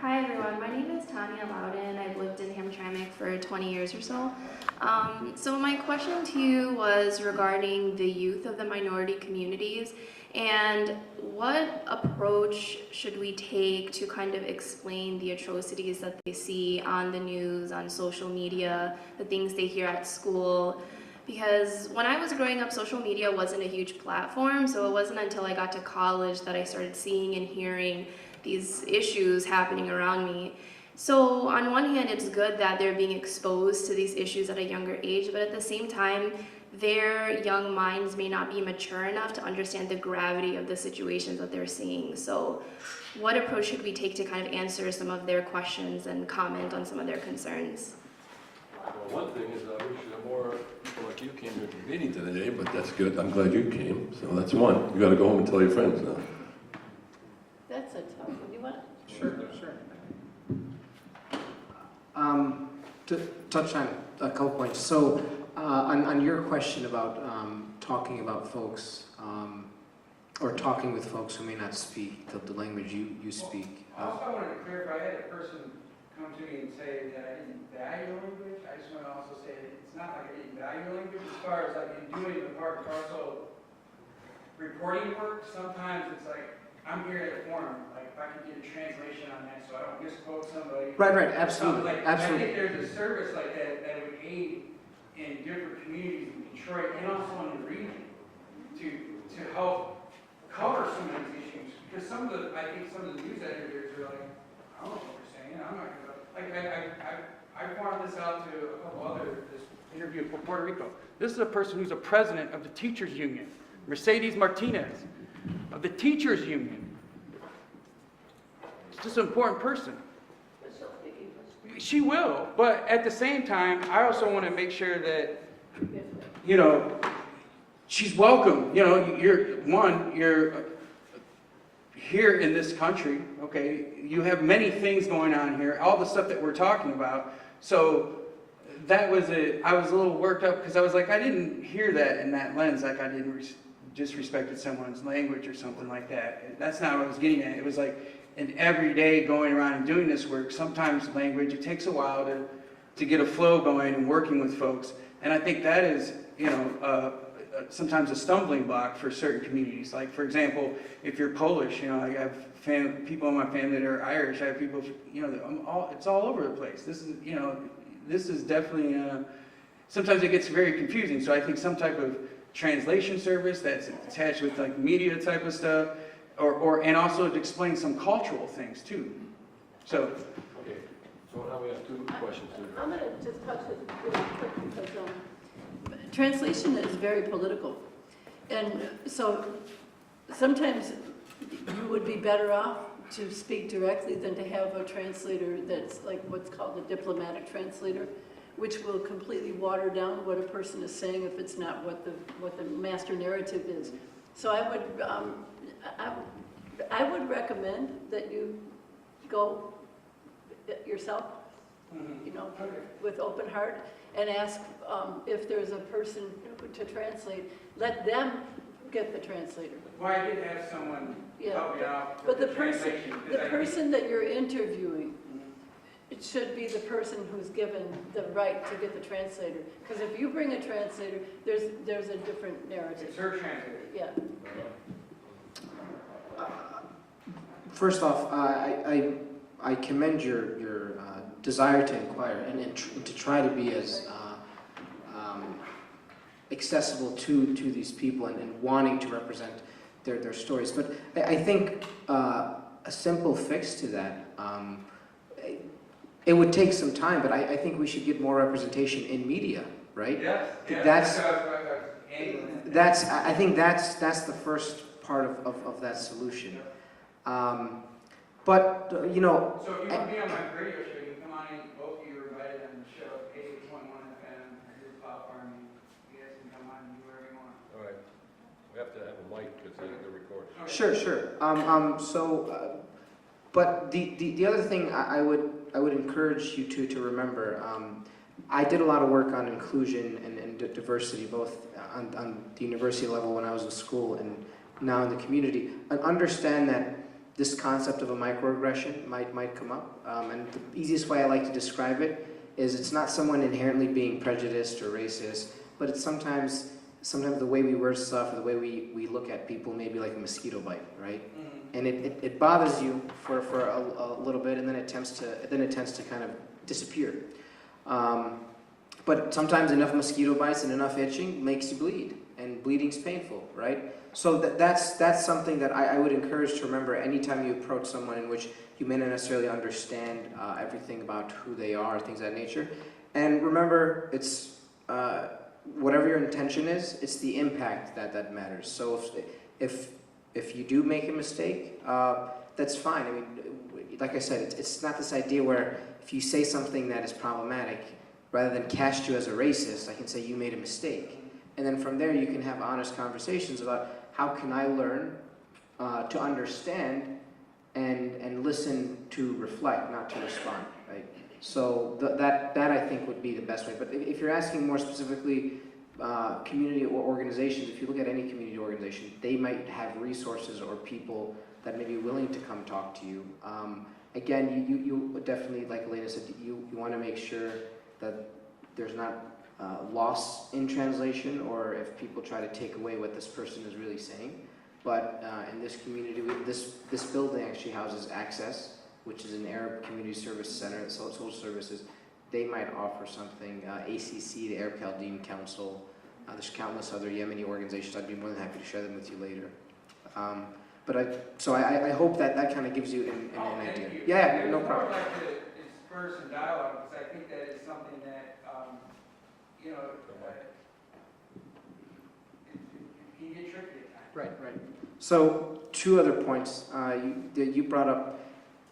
Hi everyone, my name is Tanya Loudon. I've lived in Hamtramck for 20 years or so. So my question to you was regarding the youth of the minority communities and what approach should we take to kind of explain the atrocities that they see on the news, on social media, the things they hear at school. Because when I was growing up, social media wasn't a huge platform, so it wasn't until I got to college that I started seeing and hearing these issues happening around me. So on one hand, it's good that they're being exposed to these issues at a younger age, but at the same time, their young minds may not be mature enough to understand the gravity of the situations that they're seeing. So what approach should we take to kind of answer some of their questions and comment on some of their concerns? Well, one thing is I wish more people like you came to the meeting today, but that's good. I'm glad you came. So that's one. You got to go home and tell your friends now. That's a tough one. You want? Sure. To touch on a couple points. So on your question about talking about folks or talking with folks who may not speak the language you speak. Also, I wanted to clarify, I had a person come to me and say that I didn't value language. I just want to also say it's not like I didn't value language as far as like in doing the part and parcel reporting work, sometimes it's like, I'm here at a forum, like if I could get a translation on that so I don't misquote somebody. Right, or absolutely, something like, absolutely. I think there's a service like that that would aid in different communities in Detroit and also in the region to help cover some of these issues. Because I think some of the news editors are like, I don't know what we're saying, I'm not gonna, I farmed this out to a couple other, this interview for Puerto Rico. This is a person who's a president of the teachers union, Mercedes Martinez, of the teachers union. It's just an important person. She will, but at the same time, I also want to make sure that, you know, she's welcome. You know, you're here in this country, okay? You have many things going on here, all the stuff that we're talking about. So that was I was a little worked up because I was like, I didn't hear that in that lens, like I didn't disrespected someone's language or something like that. That's not what I was getting at. It was like, and every day going around and doing this work, sometimes language, it takes a while to get a flow going and working with folks. And I think that is, you know, sometimes a stumbling block for certain communities. Like, for example, if you're Polish, you know, I have people in my family that are Irish. I have people, you know, it's all over the place. This is, you know, this is definitely, sometimes it gets very confusing. So I think some type of translation service that's attached with like media type of stuff, and also to explain some cultural things too. So. Okay, so now we have two questions. I'm going to just touch it really quick because translation is very political. And so sometimes you would be better off to speak directly than to have a translator that's like what's called a diplomatic translator, which will completely water down what a person is saying if it's not what the master narrative is. So I would recommend that you go yourself, you know, with open heart, and ask if there's a person to translate. Let them get the translator. Well, I did have someone help me out. But the person that you're interviewing, it should be the person who's given the right to get the translator. Because if you bring a translator, there's a different narrative. It's her translator. Yeah. First off, I commend your desire to inquire and to try to be as accessible to these people and wanting to represent their stories. But I think a simple fix to that, it would take some time, but I think we should get more representation in media, right? Yes. I think that's the first part of that solution. But you know. So if you want to be on my radio show, you can come on in. Both of you are invited on the show, 88.1 FM, your platform. You guys can come on and do whatever you want. All right, we have to have a mic because they're recording. Sure. But the other thing I would encourage you to remember, I did a lot of work on inclusion and diversity, both on the university level when I was in school and now in the community. And understand that this concept of a microaggression might come up. And the easiest way I like to describe it is it's not someone inherently being prejudiced or racist, but it's sometimes the way we word stuff or the way we look at people may be like a mosquito bite, right? And it bothers you for a little bit, and then it tends to kind of disappear. But sometimes enough mosquito bites and enough itching makes you bleed, and bleeding's painful, right? So that's something that I would encourage to remember anytime you approach someone in which you may not necessarily understand everything about who they are, things of that nature. And remember, it's whatever your intention is, it's the impact that matters. So if you do make a mistake, that's fine. I mean, like I said, it's not this idea where if you say something that is problematic, rather than cast you as a racist, I can say you made a mistake. And then from there you can have honest conversations about how can I learn to understand and listen to reflect, not to respond, right? So that I think would be the best way. But if you're asking more specifically community or organizations, if you look at any community organization, they might have resources or people that may be willing to come talk to you. Again, you definitely, like Elena said, you want to make sure that there's not lost in translation, or if people try to take away what this person is really saying. But in this community, this building actually houses Access, which is an Arab Community Service Center, social services. They might offer something. ACC, the Arab Chaldean Council. There's countless other Yemeni organizations. I'd be more than happy to share them with you later. I hope that kind of gives you an idea. You. Yeah, no I problem. would like to disperse some dialogue, because I think that is something that, you know, it can get tricky at times. Right. So, two other points. You brought up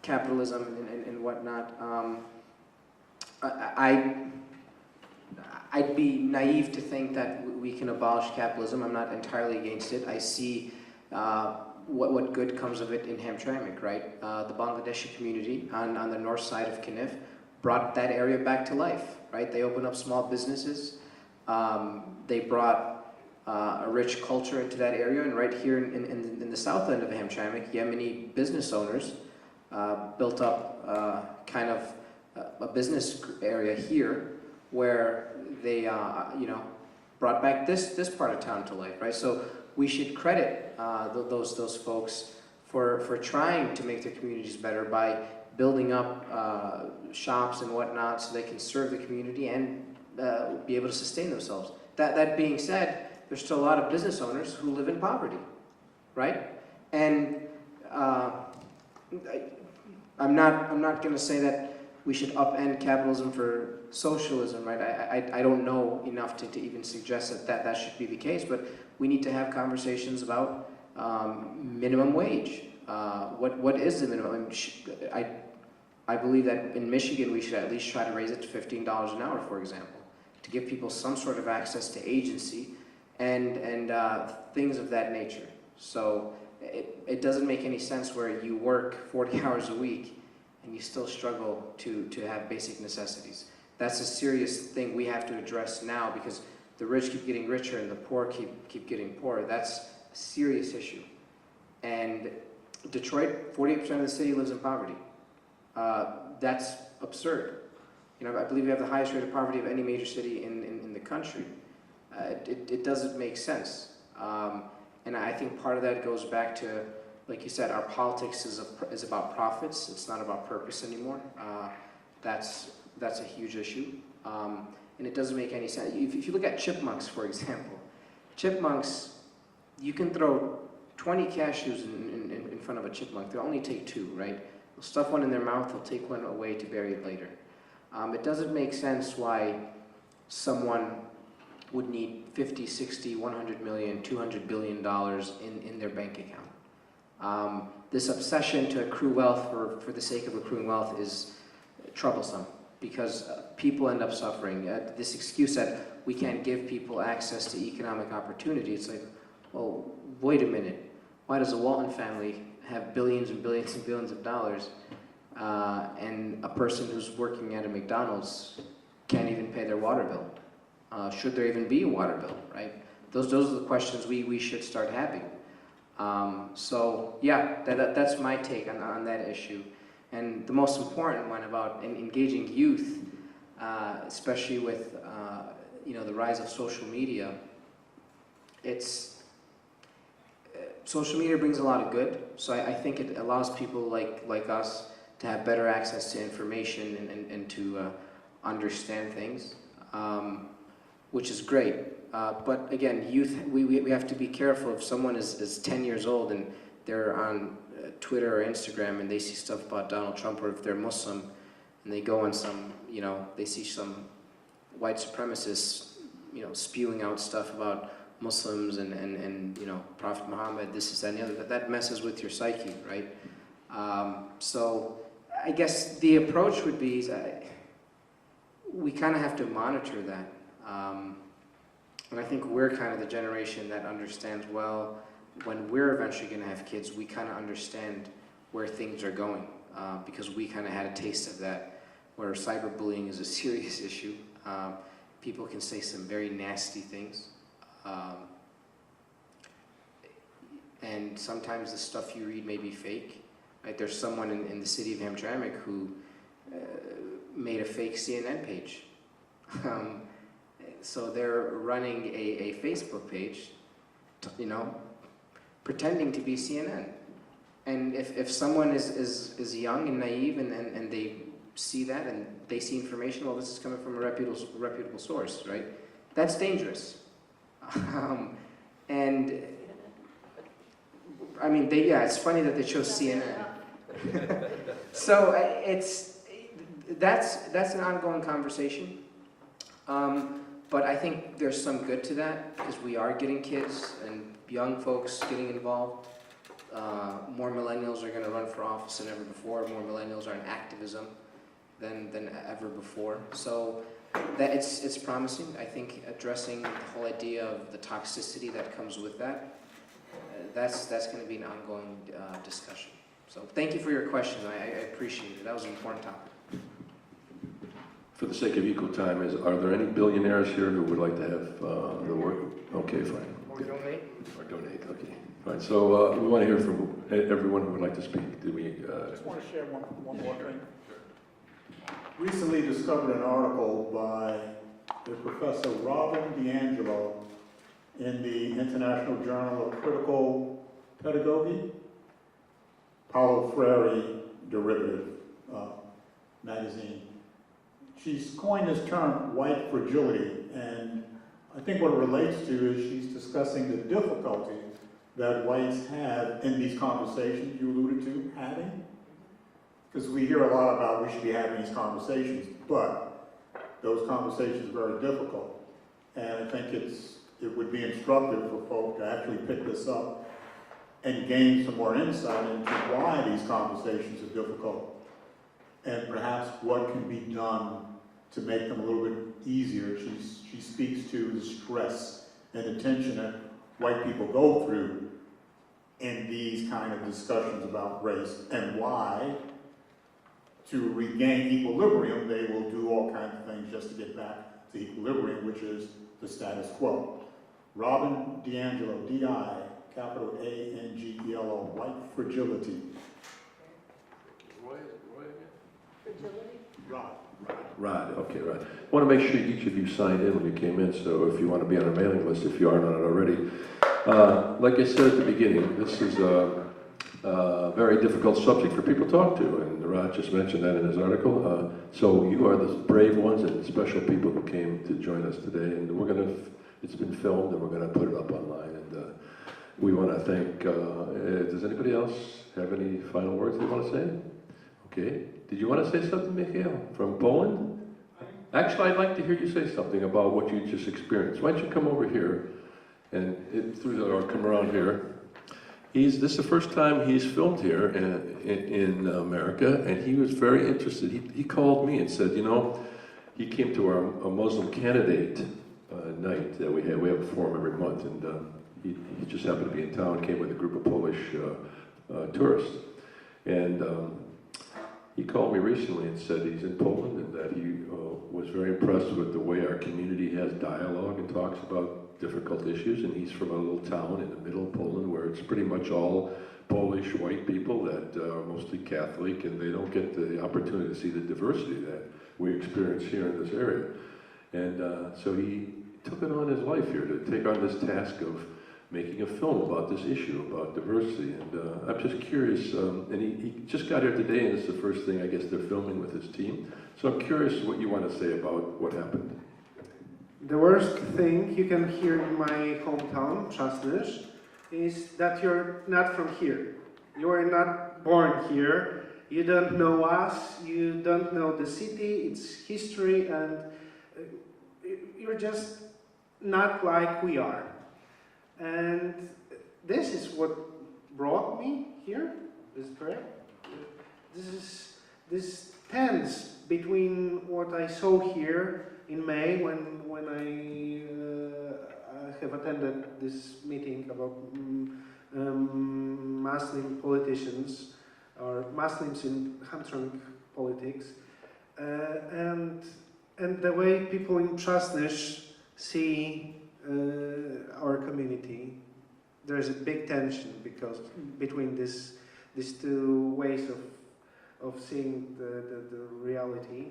capitalism and whatnot. I'd be naive to think that we can abolish capitalism. I'm not entirely against it. I see what good comes of it in Hamtramck, right? The Bangladeshi community on the north side of Kinef brought that area back to life, right? They opened up small businesses. They brought a rich culture into that area, and right here in the south end of Hamtramck, Yemeni business owners built up kind of a business area here where they brought back this part of town to life, right? So we should credit those folks for trying to make their communities better by building up shops and whatnot so they can serve the community and be able to sustain themselves. That being said, there's still a lot of business owners who live in poverty, right? And I'm not going to say that we should upend capitalism for socialism, right? I don't know enough to even suggest that should be the case, but we need to have conversations about minimum wage. What is the minimum? I believe that in Michigan we should at least try to raise it to $15 an hour, for example, to give people some sort of access to agency and things of that nature. So it doesn't make any sense where you work 40 hours a week and you still struggle to have basic necessities. That's a serious thing we have to address now, because the rich keep getting richer and the poor keep getting poorer. That's a serious issue. And Detroit, 48% of the city lives in poverty. That's absurd. You know, I believe we have the highest rate of poverty of any major city in the country. It doesn't make sense. And I think part of that goes back to, like you said, our politics is about profits. It's not about purpose anymore. That's a huge issue. And it doesn't make any sense. If you look at chipmunks, for example, chipmunks, you can throw 20 cashews in front of a chipmunk. They'll only take 2, right? They'll stuff one in their mouth, they'll take one away to bury it later. It doesn't make sense why someone would need 50, 60, 100 million, $200 billion in their bank account. This obsession to accrue wealth for the sake of accruing wealth is troublesome, because people end up suffering. This excuse that we can't give people access to economic opportunity, it's like, well, wait a minute. Why does the Walton family have billions and billions and billions of dollars, and a person who's working at a McDonald's can't even pay their water bill? Should there even be a water bill, right? Those are the questions we should start having. So yeah, that's my take on that issue. And the most important one about engaging youth, especially with the rise of social media. Social media brings a lot of good. So I think it allows people like us to have better access to information and to understand things, which is great. But again, youth, we have to be careful. If someone is 10 years old and they're on Twitter or Instagram and they see stuff about Donald Trump, or if they're Muslim and they go on some, they see some white supremacists, spewing out stuff about Muslims and Prophet Muhammad, this is that and the other, that messes with your psyche, right? So I guess the approach would be, we kind of have to monitor that. And I think we're kind of the generation that understands, well, when we're eventually going to have kids, we kind of understand where things are going, because we kind of had a taste of that, where cyberbullying is a serious issue. People can say some very nasty things. And sometimes the stuff you read may be fake. Right? There's someone in the city of Hamtramck who made a fake CNN page. so they're running a Facebook page, you know, pretending to be CNN. And if someone is young and naive and they see that and they see information, well, this is coming from a reputable source, right? That's dangerous. And I mean, it's funny that they chose CNN. So that's an ongoing conversation. But I think there's some good to that because we are getting kids and young folks getting involved. More millennials are going to run for office than ever before. More millennials are in activism than ever before. So that it's promising. I think addressing the whole idea of the toxicity that comes with that, that's going to be an ongoing discussion. So thank you for your question. I appreciate it. That was an important topic. For the sake of equal time, are there any billionaires here who would like to have the word? Okay, fine. Or donate? Or donate, okay. Fine, so we want to hear from everyone who would like to speak. Do we? I just want to share one more thing. Recently discovered an article by the Professor Robin DiAngelo in the International Journal of Critical Pedagogy, Paulo Freire derivative magazine. She's coined this term, white fragility, and I think what it relates to is she's discussing the difficulty that whites have in these conversations you alluded to having. Because we hear a lot about we should be having these conversations, but those conversations are very difficult. And I think it would be instructive for folk to actually pick this up and gain some more insight into why these conversations are difficult and perhaps what can be done to make them a little bit easier. She speaks to the stress and the tension that white people go through in these kind of discussions about race and why, to regain equilibrium, they will do all kinds of things just to get back to equilibrium, which is the status quo. Robin DiAngelo, D-I, capital A-N-G-E-L-O, white fragility. Roy again? Fragility? Rod, okay, Rod. I want to make sure each of you signed in when you came in, so if you want to be on our mailing list, if you aren't on it already. Like I said at the beginning, this is a very difficult subject for people to talk to, and Rod just mentioned that in his article. So you are the brave ones and special people who came to join us today, and it's been filmed, and we're going to put it up online, and we want to thank, does anybody else have any final words they want to say? Okay. Did you want to say something, Michele, from Poland? Actually, I'd like to hear you say something about what you just experienced. Why don't you come over here and or come around here. This is the first time he's filmed here in America, and he was very interested. He called me and said, you know, he came to a Muslim candidate night that we have. We have a forum every month, and he just happened to be in town, came with a group of Polish tourists. And he called me recently and said he's in Poland and that he was very impressed with the way our community has dialogue and talks about difficult issues, and he's from a little town in the middle of Poland where it's pretty much all Polish white people that are mostly Catholic, and they don't get the opportunity to see the diversity that we experience here in this area. And so he took it on his life here to take on this task of making a film about this issue, about diversity. And I'm just curious, and he just got here today, and it's the first thing I guess they're filming with his team. So I'm curious what you want to say about what happened. The worst thing you can hear in my hometown, Przasnysz, is that you're not from here. You are not born here. You don't know us. You don't know the city, its history, and you're just not like we are. And this is what brought me here. Is it correct? This tense between what I saw here in May when I have attended this meeting about Muslim politicians or Muslims in Hamtramck politics, and the way people in Przasnysz see our community. There's a big tension between these two ways of seeing the reality.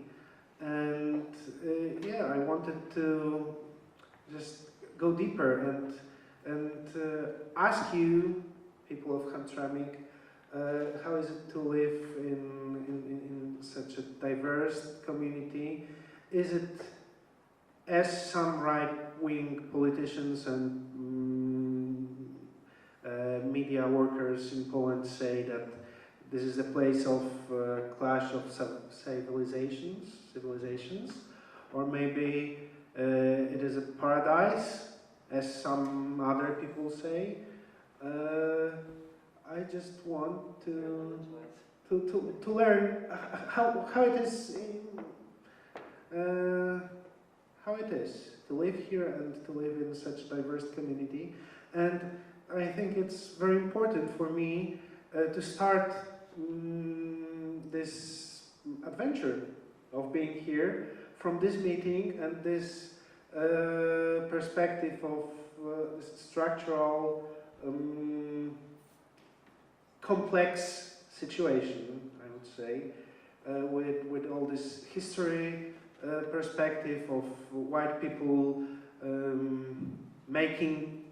And yeah, I wanted to just go deeper and ask you, people of Hamtramck, how is it to live in such a diverse community? Is it, as some right-wing politicians and media workers in Poland say, that this is a place of clash of civilizations, or maybe it is a paradise, as some other people say. I just want to learn how it is how it is to live here and to live in such a diverse community. And I think it's very important for me to start this adventure of being here from this meeting and this perspective of structural complex situation, I would say, with all this history perspective of white people making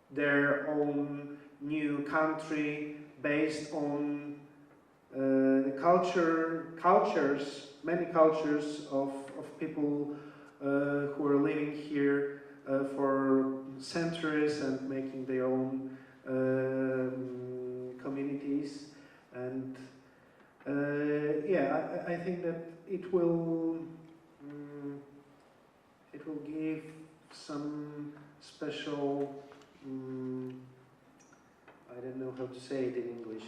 their own new country based on the many cultures of people who are living here for centuries and making their own communities. And yeah, I think that it will give some special, I don't know how to say it in English,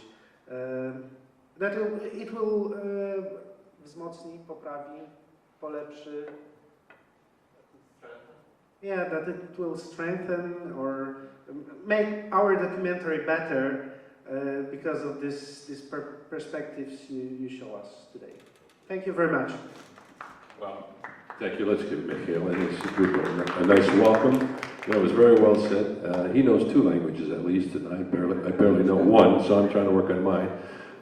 that it will wzmocni, poprawi, polepszy. Yeah, that it will strengthen or make our documentary better because of these perspectives you show us today. Thank you very much. Well, thank you. Let's give Michele and his group a nice welcome. That was very well said. He knows 2 languages at least, and I barely know 1, so I'm trying to work on mine.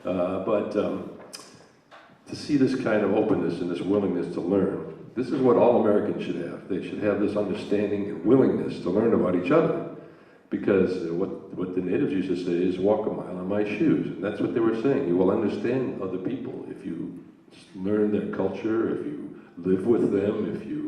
But to see this kind of openness and this willingness to learn, this is what all Americans should have. They should have this understanding and willingness to learn about each other. Because what the natives used to say is, walk a mile in my shoes. And that's what they were saying. You will understand other people if you learn their culture, if you live with them, if you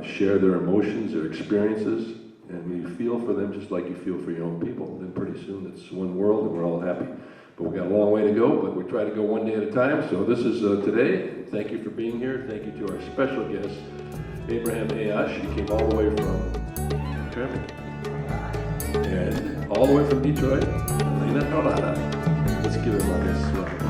share their emotions, their experiences, and you feel for them just like you feel for your own people. Then pretty soon it's one world and we're all happy. But we've got a long way to go, but we try to go one day at a time. So this is today. Thank you for being here. Thank you to our special guest, Aiyash. He came all the way from Hamtramck. And all the way from Detroit, Elena, Herrada. Let's give him a nice welcome.